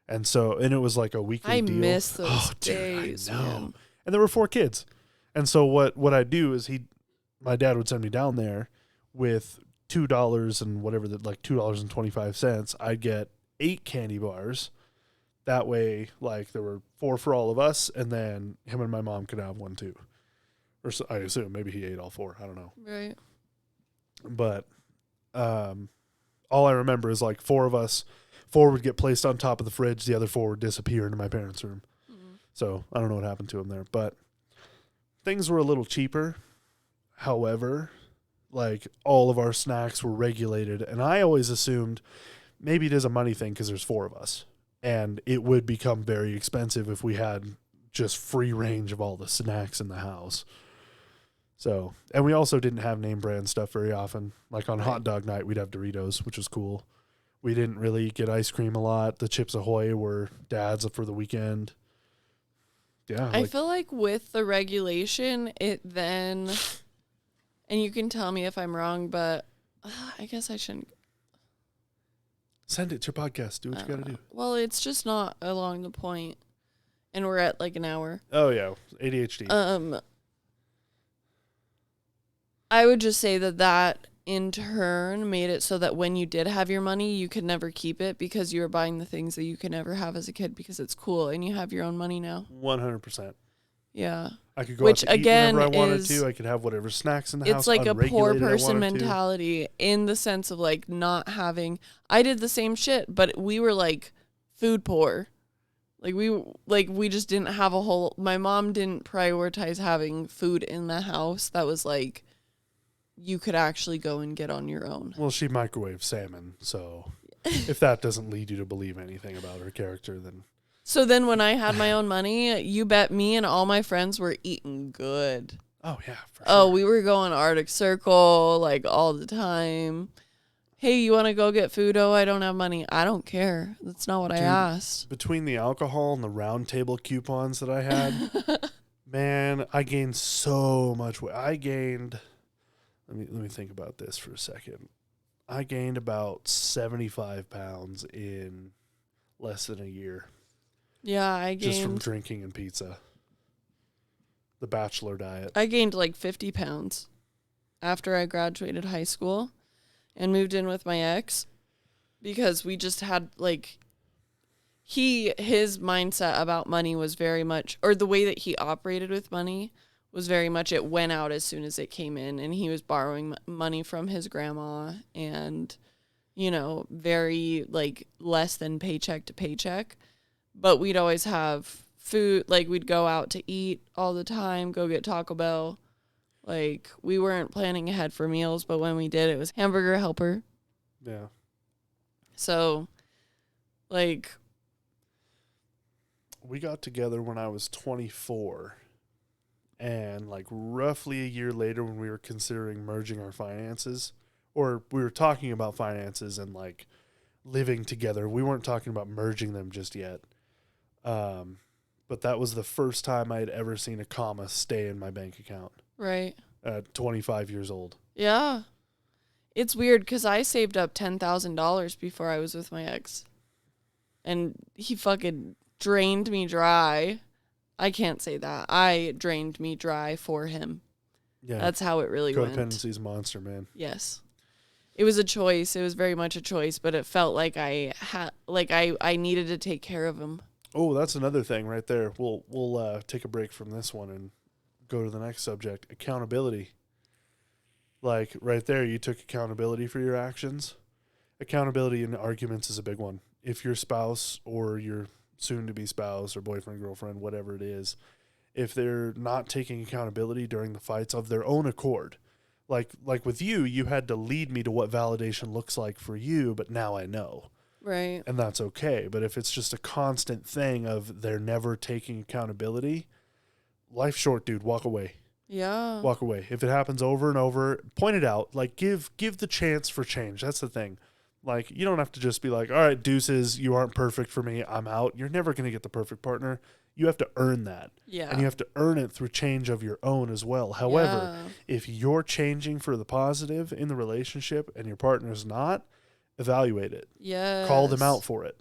And it was like a weekly deal. I miss those days. Dude, I know. Man. And there were 4 kids. And so what I'd do is my dad would send me down there with $2 and whatever, like $2.25. I'd get 8 candy bars. That way, like, there were 4 for all of us, and then him and my mom could have 1 too. Or so, I assume maybe he ate all 4. I don't know. Right. But all I remember is like 4 of us, 4 would get placed on top of the fridge, the other 4 would disappear into my parents' room. Mm-hmm. So I don't know what happened to them there, but things were a little cheaper. However, like, all of our snacks were regulated, and I always assumed maybe it is a money thing because there's 4 of us, and it would become very expensive if we had just free range of all the snacks in the house. So, and we also didn't have name brand stuff very often. Like on hot dog night, we'd have Doritos, which was cool. We didn't really get ice cream a lot. The Chips Ahoy were Dad's for the weekend. Yeah. I feel like with the regulation, it then, and you can tell me if I'm wrong, but I guess I shouldn't. Send it to your podcast. Do what you got to do. Well, it's just not along the point, and we're at like an hour. Oh, yeah. ADHD. I would just say that in turn made it so that when you did have your money, you could never keep it because you were buying the things that you could never have as a kid because it's cool and you have your own money now. 100%. Yeah. I could go out to eat whenever I wanted to. I could have whatever snacks in the house. It's like a poor person mentality in the sense of like not having. I did the same shit, but we were like food poor. We just didn't have a whole. My mom didn't prioritize having food in the house that was like you could actually go and get on your own. Well, she microwaved salmon, so if that doesn't lead you to believe anything about her character, then. So then when I had my own money, you bet me and all my friends were eating good. Oh, yeah, for sure. Oh, we were going Arctic Circle, like, all the time. Hey, you want to go get food? Oh, I don't have money. I don't care. That's not what I asked. Between the alcohol and the round table coupons that I had, man, I gained so much weight. Let me think about this for a second. I gained about 75 pounds in less than a year. Yeah, I gained. Just from drinking and pizza. The bachelor diet. I gained like 50 pounds after I graduated high school and moved in with my ex because we just had like, his mindset about money was very much, or the way that he operated with money was very much it went out as soon as it came in, and he was borrowing money from his grandma and, very like less than paycheck to paycheck. But we'd always have food, like we'd go out to eat all the time, go get Taco Bell. Like we weren't planning ahead for meals, but when we did, it was Hamburger Helper. Yeah. So, like. We got together when I was 24. And like roughly a year later when we were considering merging our finances, or we were talking about finances and like living together. We weren't talking about merging them just yet. But that was the first time I had ever seen a comma stay in my bank account. Right. At 25 years old. Yeah. It's weird because I saved up $10,000 before I was with my ex. And he fucking drained me dry. I can't say that. I drained me dry for him. Yeah. That's how it really went. Codependency's a monster, man. Yes. It was a choice. It was very much a choice, but it felt like I needed to take care of him. Oh, that's another thing right there. We'll take a break from this one and go to the next subject. Accountability. Like right there, you took accountability for your actions. Accountability in arguments is a big one. If your spouse or your soon-to-be spouse or boyfriend, girlfriend, whatever it is, if they're not taking accountability during the fights of their own accord, like with you, you had to lead me to what validation looks like for you, but now I know. Right. And that's okay. But if it's just a constant thing of they're never taking accountability, life's short, dude. Walk away. Yeah. Walk away. If it happens over and over, point it out. Like give the chance for change. That's the thing. Like you don't have to just be like, all right, deuces, you aren't perfect for me. I'm out. You're never going to get the perfect partner. You have to earn that. Yeah. And you have to earn it through change of your own as well. However, if you're changing for the positive in the relationship and your partner's not, evaluate it. Yes. Call them out for it.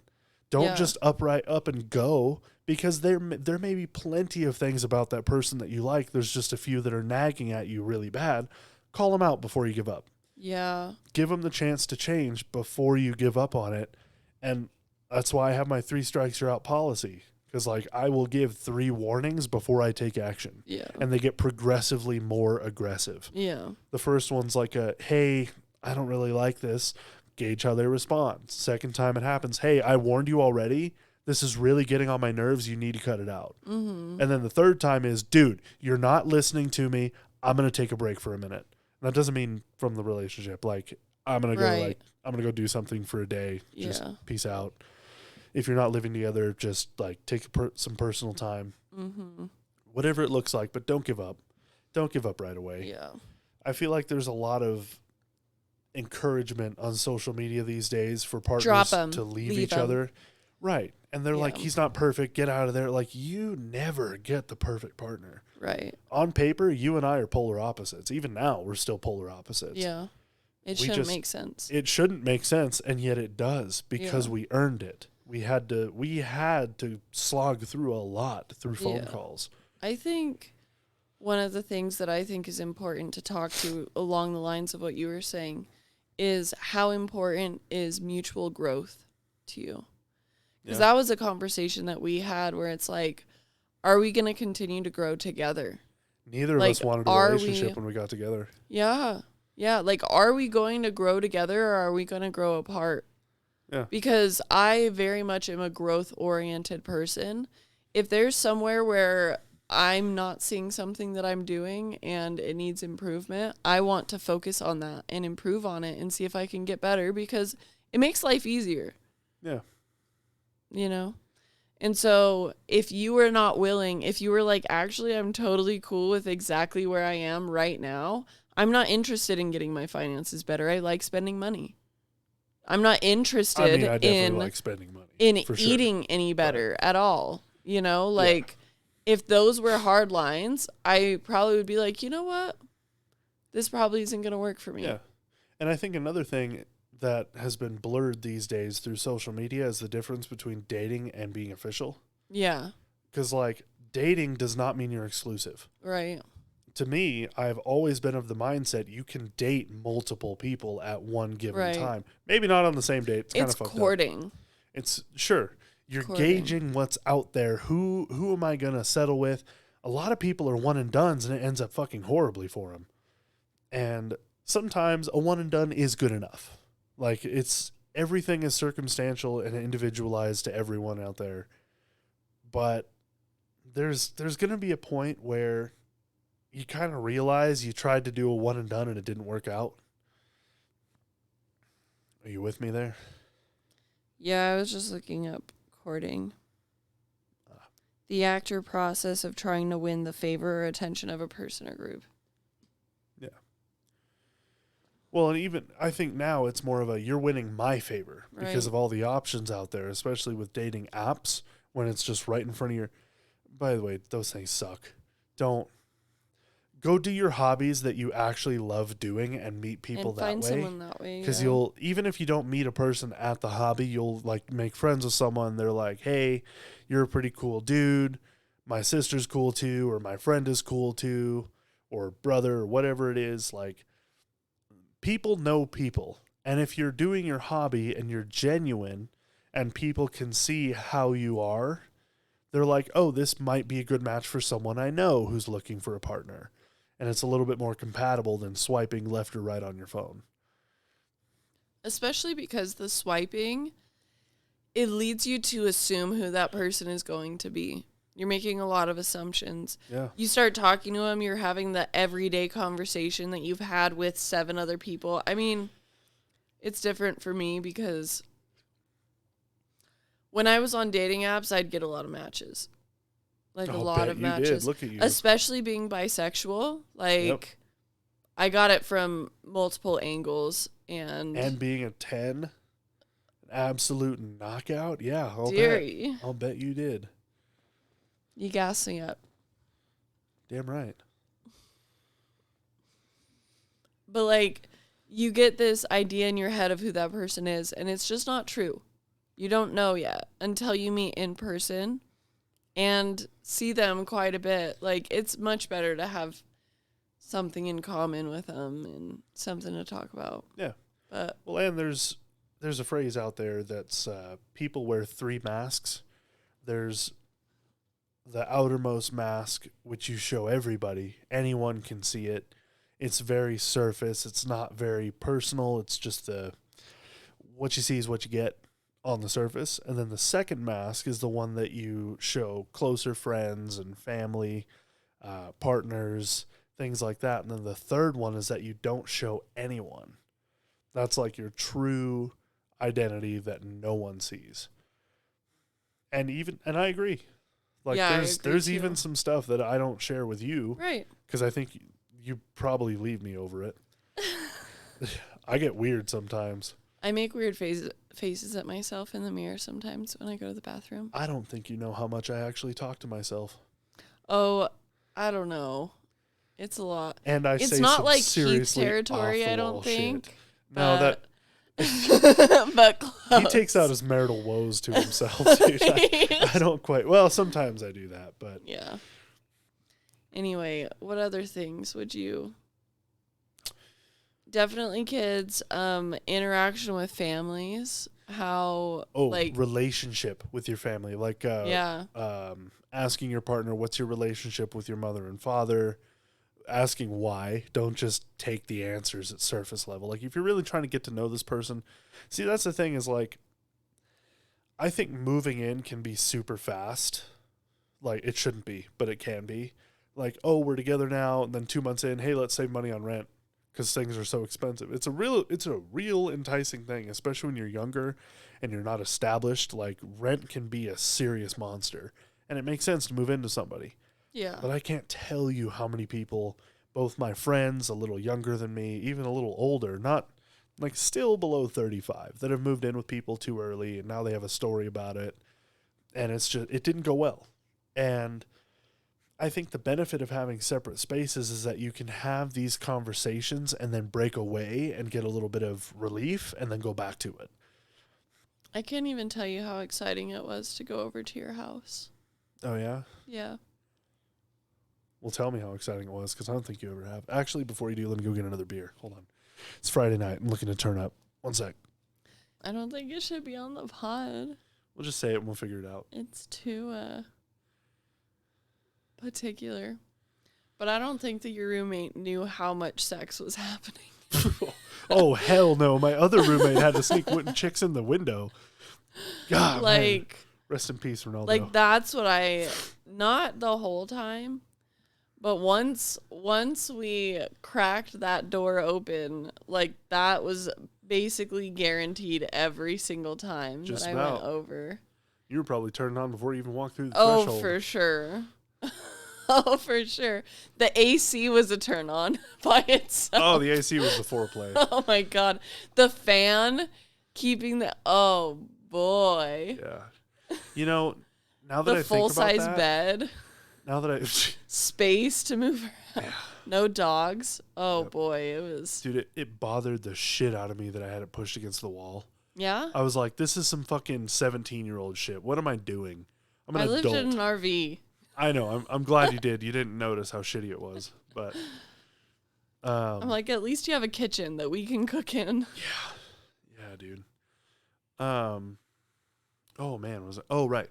Don't just up and go, because there may be plenty of things about that person that you like. There's just a few that are nagging at you really bad. Call them out before you give up. Yeah. Give them the chance to change before you give up on it. And that's why I have my 3 strikes you're out policy. Because like I will give 3 warnings before I take action. Yeah. And they get progressively more aggressive. Yeah. The first one's like hey, I don't really like this. Gauge how they respond. Second time it happens, hey, I warned you already. This is really getting on my nerves. You need to cut it out. Mm-hmm. And then the third time is, dude, you're not listening to me. I'm going to take a break for a minute. And that doesn't mean from the relationship. Like I'm going to go do something for a day. Just peace out. If you're not living together, just like take some personal time. Mm-hmm. Whatever it looks like, but don't give up. Don't give up right away. Yeah. I feel like there's a lot of encouragement on social media these days for partners to leave each other. Right. And they're like, he's not perfect. Get out of there. Like, you never get the perfect partner. Right. On paper, you and I are polar opposites. Even now, we're still polar opposites. Yeah. It shouldn't make sense. It shouldn't make sense, and yet it does because we earned it. We had to slog through a lot through phone calls. I think one of the things that I think is important to talk to along the lines of what you were saying is how important is mutual growth to you? Because that was a conversation that we had where it's like, are we going to continue to grow together? Neither of us wanted a relationship when we got together. Yeah. Yeah. Like, are we going to grow together or are we going to grow apart? Yeah. Because I very much am a growth-oriented person. If there's somewhere where I'm not seeing something that I'm doing and it needs improvement, I want to focus on that and improve on it and see if I can get better because it makes life easier. Yeah. You know? And so if you were not willing, if you were like, actually, I'm totally cool with exactly where I am right now, I'm not interested in getting my finances better. I like spending money. I'm not interested in like spending money, in eating any better at all. You know, like if those were hard lines, I probably would be like, you know what? This probably isn't going to work for me. Yeah. And I think another thing that has been blurred these days through social media is the difference between dating and being official. Yeah. Because like dating does not mean you're exclusive. Right. To me, I've always been of the mindset you can date multiple people at one given time. Maybe not on the same date. It's kind of fucked courting. Up. It's sure. You're gauging what's out there. Who am I going to settle with? A lot of people are one and dones and it ends up fucking horribly for them. And sometimes a one and done is good enough. Like everything is circumstantial and individualized to everyone out there. But there's going to be a point where you kind of realize you tried to do a one and done and it didn't work out. Are you with me there? Yeah, I was just looking up courting. The act or process of trying to win the favor or attention of a person or group. Yeah. Well, and even I think now it's more of a you're winning my favor because Right. of all the options out there, especially with dating apps when it's just right in front of your. By the way, those things suck. Don't go do your hobbies that you actually love doing and meet people And that find way. someone that way. Because Yeah. you'll, even if you don't meet a person at the hobby, you'll like make friends with someone. They're like, hey, you're a pretty cool dude. My sister's cool too, or my friend is cool too, or brother, or whatever it is. Like, people know people. And if you're doing your hobby and you're genuine and people can see how you are, they're like, oh, this might be a good match for someone I know who's looking for a partner. And it's a little bit more compatible than swiping left or right on your phone. Especially because the swiping, it leads you to assume who that person is going to be. You're making a lot of assumptions. Yeah. You start talking to them, you're having the everyday conversation that you've had with 7 other people. I mean, it's different for me because when I was on dating apps, I'd get a lot of matches. Like a lot of matches. You did. Look at you. Especially being bisexual. Like, Yep. I got it from multiple angles. And being a 10, an absolute knockout. Yeah, Deary, I'll bet you did. you gassed me up. Damn right. But, like, you get this idea in your head of who that person is, and it's just not true. You don't know yet until you meet in person and see them quite a bit. Like, it's much better to have something in common with them and something to talk about. Yeah. But Well, and there's a phrase out there that's people wear 3 masks. There's the outermost mask, which you show everybody. Anyone can see it. It's very surface. It's not very personal. It's just what you see is what you get on the surface. And then the second mask is the one that you show closer friends and family, partners, things like that. And then the third one is that you don't show anyone. That's like your true identity that no one sees. And I agree. Like, yeah, there's even some stuff that I don't share with you. Right. Because I think you probably leave me over it. I get weird sometimes. I make weird faces at myself in the mirror sometimes when I go to the bathroom. I don't think you know how much I actually talk to myself. Oh, I don't know. It's a lot. And I It's say not some like Keith's seriously territory, I off-the-wall don't think. shit. No, that but close. he takes out his marital woes to himself, dude. I don't quite. Well, sometimes I do that, but yeah. Anyway, what other things would you? Definitely kids. Interaction with families. How relationship with your family, like yeah. Asking your partner what's your relationship with your mother and father. Asking why. Don't just take the answers at surface level. Like, if you're really trying to get to know this person, see, that's the thing is, like, I think moving in can be super fast. Like, it shouldn't be, but it can be. Like, oh, we're together now, and then 2 months in, hey, let's save money on rent because things are so expensive. It's a real enticing thing, especially when you're younger and you're not established. Like, rent can be a serious monster, and it makes sense to move into somebody. Yeah. But I can't tell you how many people, both my friends, a little younger than me, even a little older, not like still below 35, that have moved in with people too early, and now they have a story about it, and it didn't go well. And I think the benefit of having separate spaces is that you can have these conversations and then break away and get a little bit of relief and then go back to it. I can't even tell you how exciting it was to go over to your house. Oh, yeah? Yeah. Well, tell me how exciting it was, because I don't think you ever have. Actually, before you do, let me go get another beer. Hold on. It's Friday night. I'm looking to turn up. One sec. I don't think it should be on the pod. We'll just say it and we'll figure it out. It's too particular. But I don't think that your roommate knew how much sex was happening. Oh, hell no. My other roommate had to sneak chicks in the window. God, like, man. Rest in peace, Ronaldo. Like, that's what not the whole time, but once we cracked that door open, like, that was basically guaranteed every single time Just that I went over. You were probably turned on before you even walked through the Oh, threshold. for sure. Oh, for sure. The AC was a turn on by itself. Oh, the AC was the foreplay. Oh my God. The fan keeping the, oh boy. Yeah. You know, now that The I think about full-size that, bed. now that I, Space to move around. yeah. No dogs. Oh Yep. boy, it was. Dude, it bothered the shit out of me that I had it pushed against the wall. Yeah? I was like, this is some fucking 17-year-old shit. What am I doing? I'm an I lived adult. in an RV. I know. I'm glad you did. You didn't notice how shitty it was, but I'm like, at least you have a kitchen that we can cook in. yeah, dude. Oh man, was it? Oh right.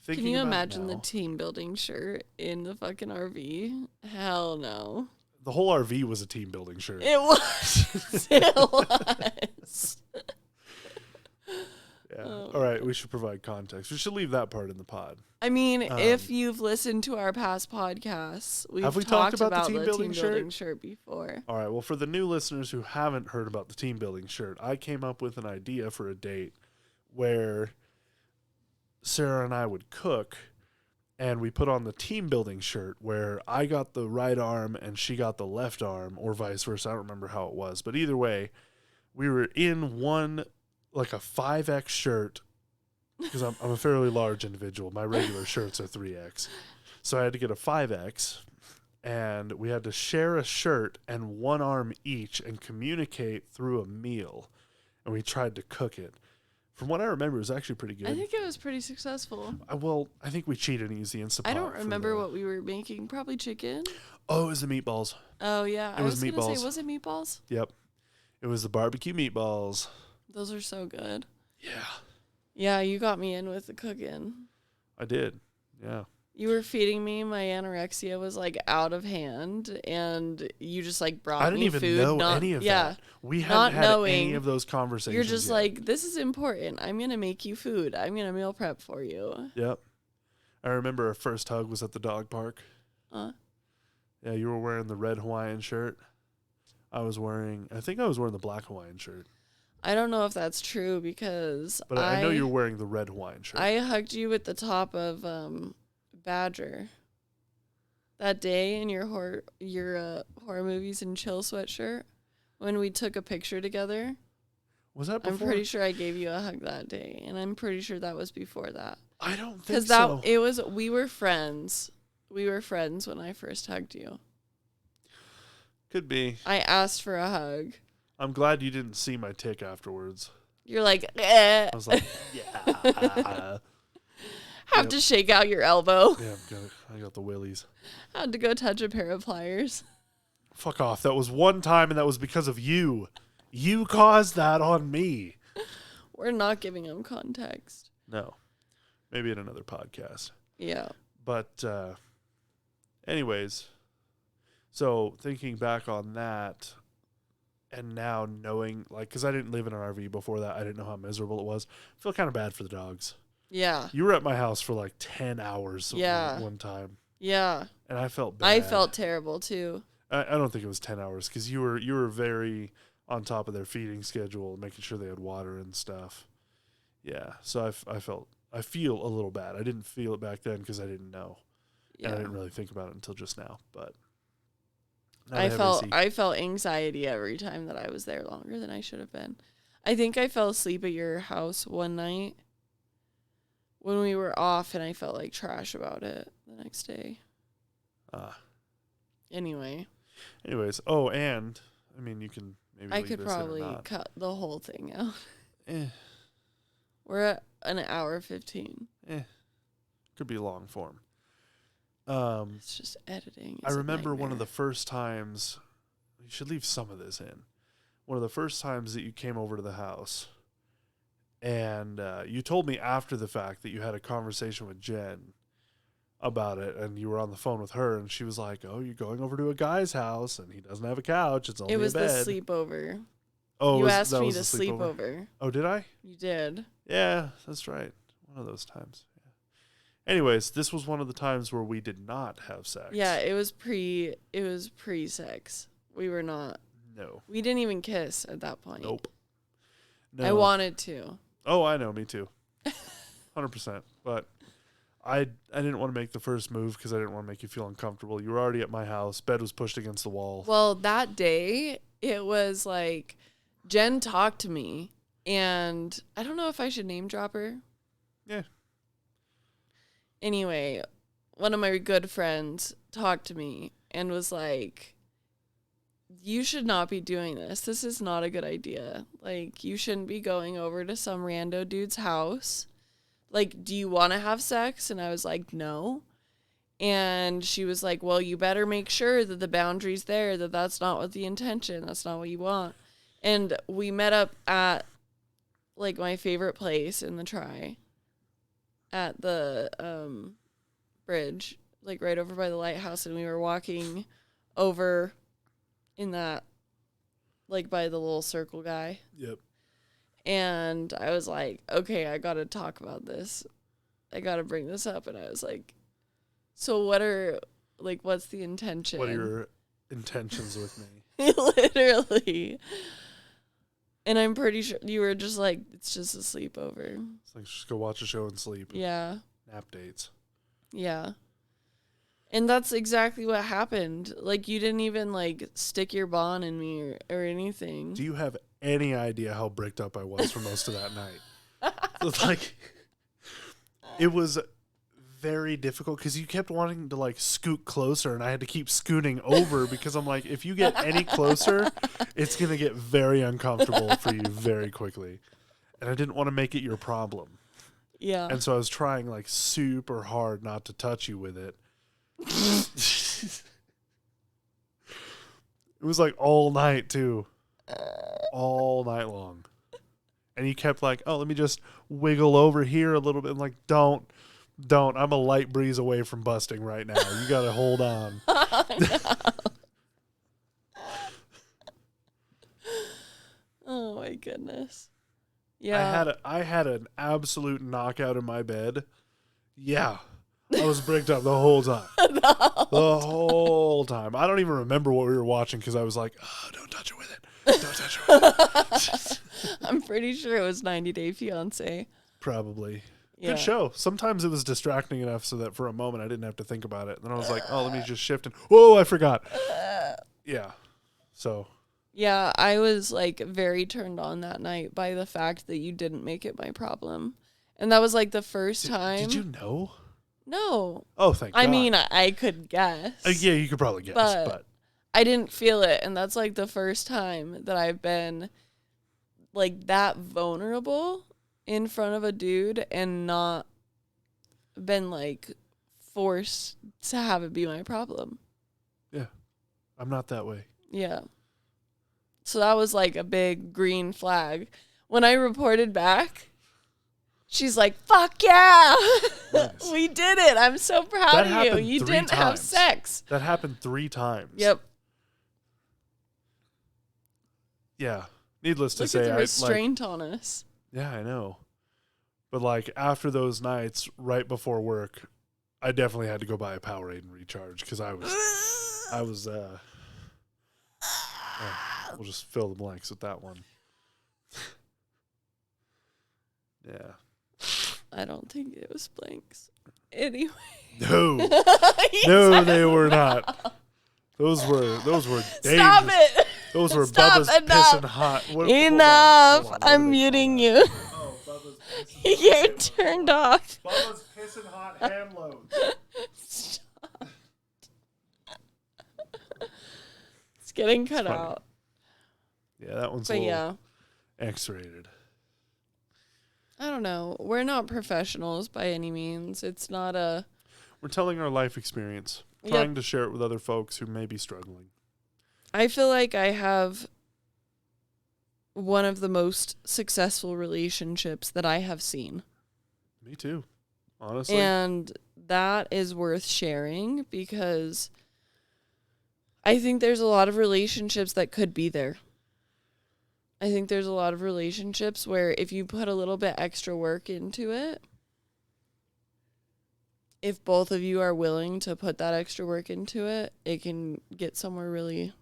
Can you imagine the team building shirt in the fucking RV? Hell no. The whole RV was a team building shirt. It was. It was. Yeah. Oh. All right, we should provide context. We should leave that part in the pod. I mean, if you've listened to our past podcasts, we've have we talked talked about the the team building shirt before. All right, well, for the new listeners who haven't heard about the team building shirt, I came up with an idea for a date where Sarah and I would cook, and we put on the team building shirt where I got the right arm and she got the left arm, or vice versa. I don't remember how it was, but either way, we were in one, like a 5X shirt, because I'm a fairly large individual. My regular shirts are 3X. So I had to get a 5X, and we had to share a shirt and one arm each and communicate through a meal. And we tried to cook it. From what I remember, it was actually pretty good. I think it was pretty successful. I think we cheated and used the Instapot. I don't remember what we were making. Probably chicken. Oh, it was the meatballs. Oh, yeah. It was gonna meatballs. say, was it meatballs? Yep. It was the barbecue meatballs. Those are so good. Yeah. Yeah, you got me in with the cooking. I did. Yeah. You were feeding me. My anorexia was like out of hand, and you just like brought me I didn't even food. know any of that. We hadn't had any of those conversations. You're just yet. like, this is important. I'm gonna make you food. I'm gonna meal prep for you. Yep. I remember our first hug was at the dog park. Yeah, you were wearing the red Hawaiian shirt. I think I was wearing the black Hawaiian shirt. I don't know if that's true because But I know you're wearing the red Hawaiian shirt. I hugged you at the top of Badger that day in your horror movies and chill sweatshirt when we took a picture together. Was that before? I'm pretty sure I gave you a hug that day, and I'm pretty sure that was before that. I don't think so. Because we were friends. We were friends when I first hugged you. Could be. I asked for a hug. I'm glad you didn't see my tick afterwards. You're like, eh. I was like, yeah. Have to shake out your elbow. Yeah, I got the willies. Had to go touch a pair of pliers. Fuck off. That was one time, and that was because of you. You caused that on me. We're not giving them context. No. Maybe in another podcast. Yeah. But anyways, so thinking back on that, and now knowing, like, because I didn't live in an RV before that, I didn't know how miserable it was. I feel kind of bad for the dogs. Yeah. You were at my house for like 10 hours one time. Yeah. And I felt bad. I felt terrible too. I don't think it was 10 hours because you were very on top of their feeding schedule, making sure they had water and stuff. Yeah. So I feel a little bad. I didn't feel it back then because I didn't know. Yeah. And I didn't really think about it until just now. But I felt anxiety every time that I was there longer than I should have been. I think I fell asleep at your house one night when we were off, and I felt like trash about it the next day. Anyways, oh, and I mean, you can maybe I leave could this in or probably not. cut the whole thing out. Eh, We're at an hour 15. could be long form. It's just editing. I remember one of the first times. You should leave some of this in. One of the first times that you came over to the house, and you told me after the fact that you had a conversation with Jen about it, and you were on the phone with her, and she was like, "Oh, you're going over to a guy's house, and he doesn't have a couch. It's only a bed." It was the sleepover. Oh, you asked me was to the sleep over. Oh, did I? You did. Yeah, that's right. One of those times. Yeah. Anyways, this was one of the times where we did not have sex. Yeah, it was pre-sex. We were not. No. We didn't even kiss at that point. Nope. No. I wanted to. Oh, I know. Me too. 100%. But I didn't want to make the first move because I didn't want to make you feel uncomfortable. You were already at my house. Bed was pushed against the wall. Well, that day, it was like Jen talked to me, and I don't know if I should name drop her. Yeah. Anyway, one of my good friends talked to me and was like, you should not be doing this. This is not a good idea. Like, you shouldn't be going over to some rando dude's house. Like, do you want to have sex? And I was like, no. And she was like, well, you better make sure that the boundary's there, that that's not what the intention. That's not what you want. And we met up at, like, my favorite place in the Tri, at the bridge, like, right over by the lighthouse. And we were walking over in that, like, by the little circle guy. Yep. And I was like, okay, I got to talk about this. I got to bring this up. And I was like, so what's the intention? What are your intentions with me? Literally. And I'm pretty sure you were just like, it's just a sleepover. It's like, just go watch a show and sleep. Yeah. Nap dates. Yeah. And that's exactly what happened. Like, you didn't even, like, stick your bond in me or anything. Do you have any idea how bricked up I was for most of that night? Like, it was very difficult because you kept wanting to, like, scoot closer, and I had to keep scooting over because I'm like, if you get any closer, it's going to get very uncomfortable for you very quickly. And I didn't want to make it your problem. Yeah. And so I was trying, like, super hard not to touch you with it. It was like all night too, all night long, and you kept like, oh, let me just wiggle over here a little bit. I'm like, don't, I'm a light breeze away from busting right now. You gotta hold on. Oh my goodness. Yeah. I had an absolute knockout in my bed. Yeah. I was bricked up the whole time. The whole time. I don't even remember what we were watching because I was like, oh, don't touch it with it. Don't touch it with it. I'm pretty sure it was 90 Day Fiancé. Probably. Yeah. Good show. Sometimes it was distracting enough so that for a moment I didn't have to think about it. And then I was like, oh, let me just shift. And whoa, I forgot. Yeah. So. Yeah, I was like very turned on that night by the fact that you didn't make it my problem. And that was like the first time. Did you know? No. Oh, thank God. I mean, I could guess. Yeah, you could probably guess, but I didn't feel it. And that's like the first time that I've been like that vulnerable in front of a dude and not been like forced to have it be my problem. Yeah. I'm not that way. Yeah. So that was like a big green flag. When I reported back, she's like, fuck yeah. Nice. We did it. I'm so proud of you. You didn't have sex. That happened 3 times. Yep. Yeah. Needless to Look say, at the restraint on us. Yeah, I know. But like after those nights, right before work, I definitely had to go buy a Powerade and recharge because I was we'll just fill the blanks with that one. Yeah. I don't think it was blanks. Anyway. No. No, they were not. Those were dangerous. Stop it. Those were Stop, Bubba's pissing hot. Enough. Hold on. I'm muting you. Oh, Bubba's pissing You're turned off. Bubba's pissing hot hand loads. Stop. It's getting cut out. Yeah, that one's But a little yeah. X-rated. I don't know. We're not professionals by any means. It's not a... We're telling our life experience. Trying to share it with other folks who may be struggling. I feel like I have one of the most successful relationships that I have seen. Me too, honestly. And that is worth sharing because I think there's a lot of relationships that could be there. I think there's a lot of relationships where if you put a little bit extra work into it, if both of you are willing to put that extra work into it, it can get somewhere really,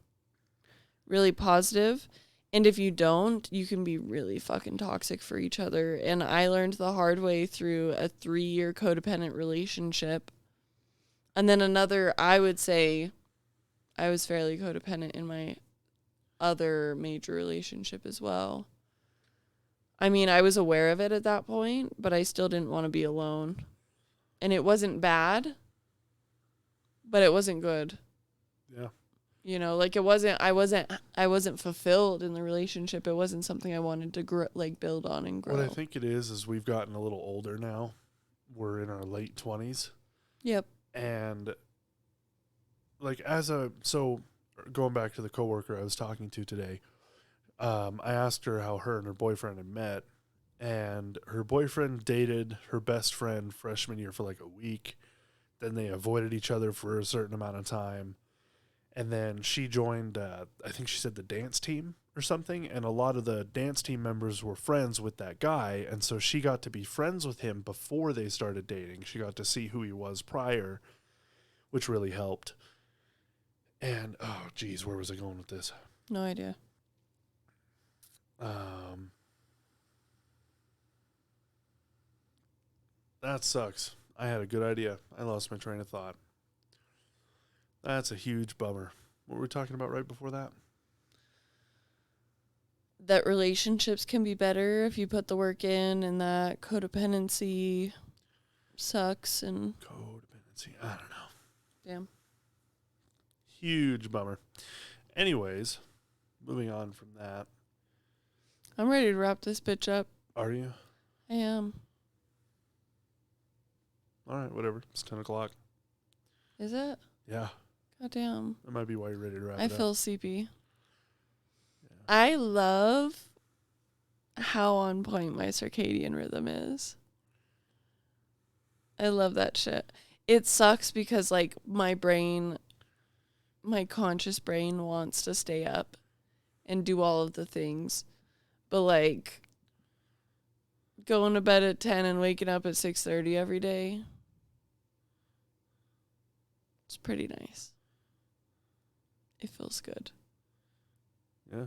really positive. And if you don't, you can be really fucking toxic for each other. And I learned the hard way through a 3-year codependent relationship. And then another, I would say, I was fairly codependent in my other major relationship as well. I mean, I was aware of it at that point, but I still didn't want to be alone. And it wasn't bad, but it wasn't good. Yeah. You know, like I wasn't fulfilled in the relationship. It wasn't something I wanted to build on and grow. What I think it is we've gotten a little older now. We're in our late 20s. Yep. And like so going back to the coworker I was talking to today, I asked her how her and her boyfriend had met, and her boyfriend dated her best friend freshman year for like a week. Then they avoided each other for a certain amount of time. And then she joined, I think she said the dance team or something. And a lot of the dance team members were friends with that guy. And so she got to be friends with him before they started dating. She got to see who he was prior, which really helped. And, oh, geez, where was I going with this? No idea. That sucks. I had a good idea. I lost my train of thought. That's a huge bummer. What were we talking about right before that? That relationships can be better if you put the work in, and that codependency sucks. And codependency. I don't know. Damn. Huge bummer. Anyways, moving on from that. I'm ready to wrap this bitch up. Are you? I am. All right, whatever. It's 10 o'clock. Is it? Yeah. God damn. That might be why you're ready to wrap I it up. feel sleepy. Yeah. I love how on point my circadian rhythm is. I love that shit. It sucks because, like, my conscious brain wants to stay up and do all of the things. But, like, going to bed at 10 and waking up at 6:30 every day, it's pretty nice. It feels good. Yeah.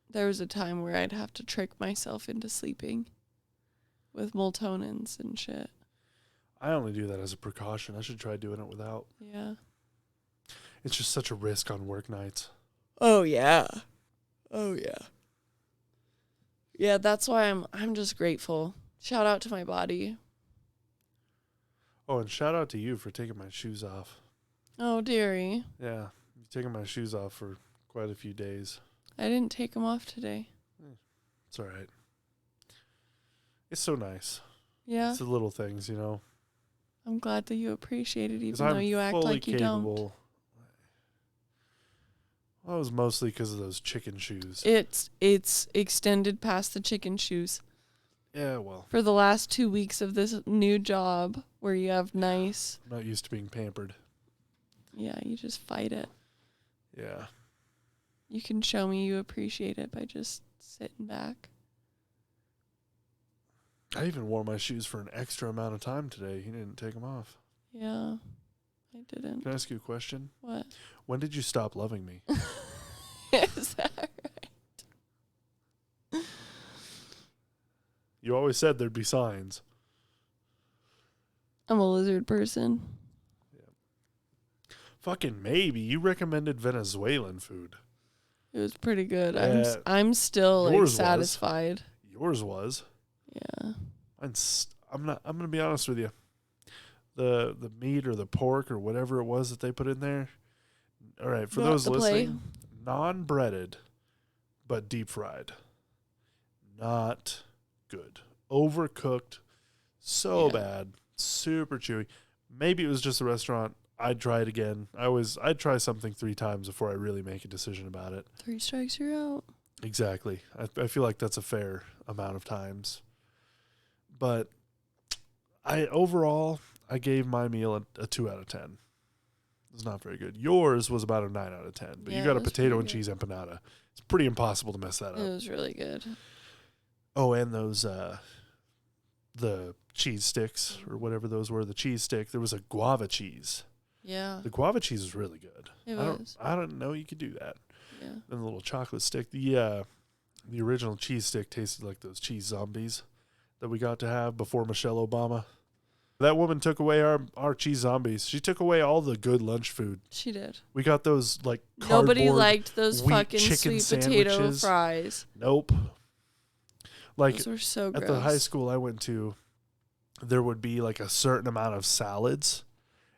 There was a time where I'd have to trick myself into sleeping with melatonin's and shit. I only do that as a precaution. I should try doing it without. Yeah. It's just such a risk on work nights. Oh yeah. Oh yeah. Yeah, that's why I'm just grateful. Shout out to my body. Oh, and shout out to you for taking my shoes off. Oh, dearie. Yeah, you've taken my shoes off for quite a few days. I didn't take them off today. It's all right. It's so nice. Yeah. It's the little things, you know. I'm glad that you appreciate it, even I'm though you act like you don't. Well, it was mostly because of those chicken shoes. It's extended past the chicken shoes. Yeah, well. For the last 2 weeks of this new job where you have nice. I'm not used to being pampered. Yeah, you just fight it. Yeah. You can show me you appreciate it by just sitting back. I even wore my shoes for an extra amount of time today. You didn't take them off. Yeah, I didn't. Can I ask you a question? What? When did you stop loving me? Is that right? You always said there'd be signs. I'm a lizard person. Fucking maybe. You recommended Venezuelan food. It was pretty good. I'm still like satisfied. Yours was. Yeah. I'm gonna be honest with you. The meat or the pork or whatever it was that they put in there. All right, for those listening, non-breaded, but deep fried. Not good. Overcooked. So bad. Super chewy. Maybe it was just the restaurant. I'd try it again. I'd try something 3 times before I really make a decision about it. 3 strikes, you're out. Exactly. I feel like that's a fair amount of times. But overall, I gave my meal a 2 out of 10. It's not very good. Yours was about a 9 out of 10. But you got a potato and cheese empanada. It's pretty impossible to mess that up. It was really good. Oh, and those the cheese sticks or whatever those were. The cheese stick. There was a guava cheese. Yeah. The guava cheese was really good. It was. I don't know you could do that. Yeah. And the little chocolate stick. The original cheese stick tasted like those cheese zombies that we got to have before Michelle Obama. That woman took away our cheese zombies. She took away all the good lunch food. She did. We got those like Nobody cardboard liked those wheat fucking chicken sweet potato sandwiches. fries. Nope. Like Those were so gross. at the high school I went to, there would be like a certain amount of salads,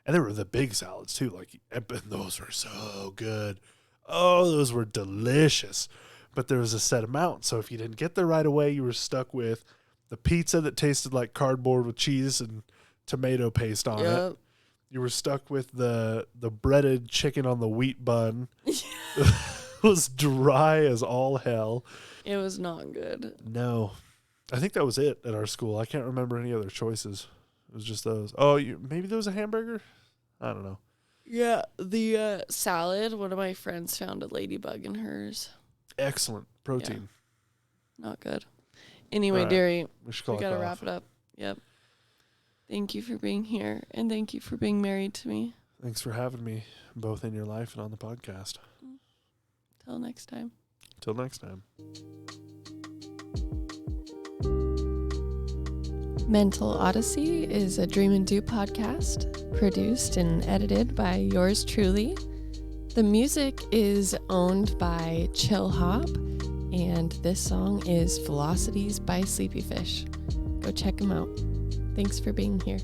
and they were the big salads too. Like, and those were so good. Oh, those were delicious. But there was a set amount, so if you didn't get there right away, you were stuck with the pizza that tasted like cardboard with cheese and tomato paste on it. You were stuck with the breaded chicken on the wheat bun. It was dry as all hell. It was not good. No. I think that was it at our school. I can't remember any other choices. It was just those. Oh, maybe there was a hamburger? I don't know. Yeah, the salad, one of my friends found a ladybug in hers. Excellent protein. Yeah. Not good. Anyway, right. Derry, We got to wrap it up. Yep. Thank you for being here, and thank you for being married to me. Thanks for having me, both in your life and on the podcast. Till next time. Till next time. Mental Odyssey is a Dream and Do podcast, produced and edited by yours truly. The music is owned by Chill Hop, and this song is Velocities by Sleepy Fish. Go check them out. Thanks for being here.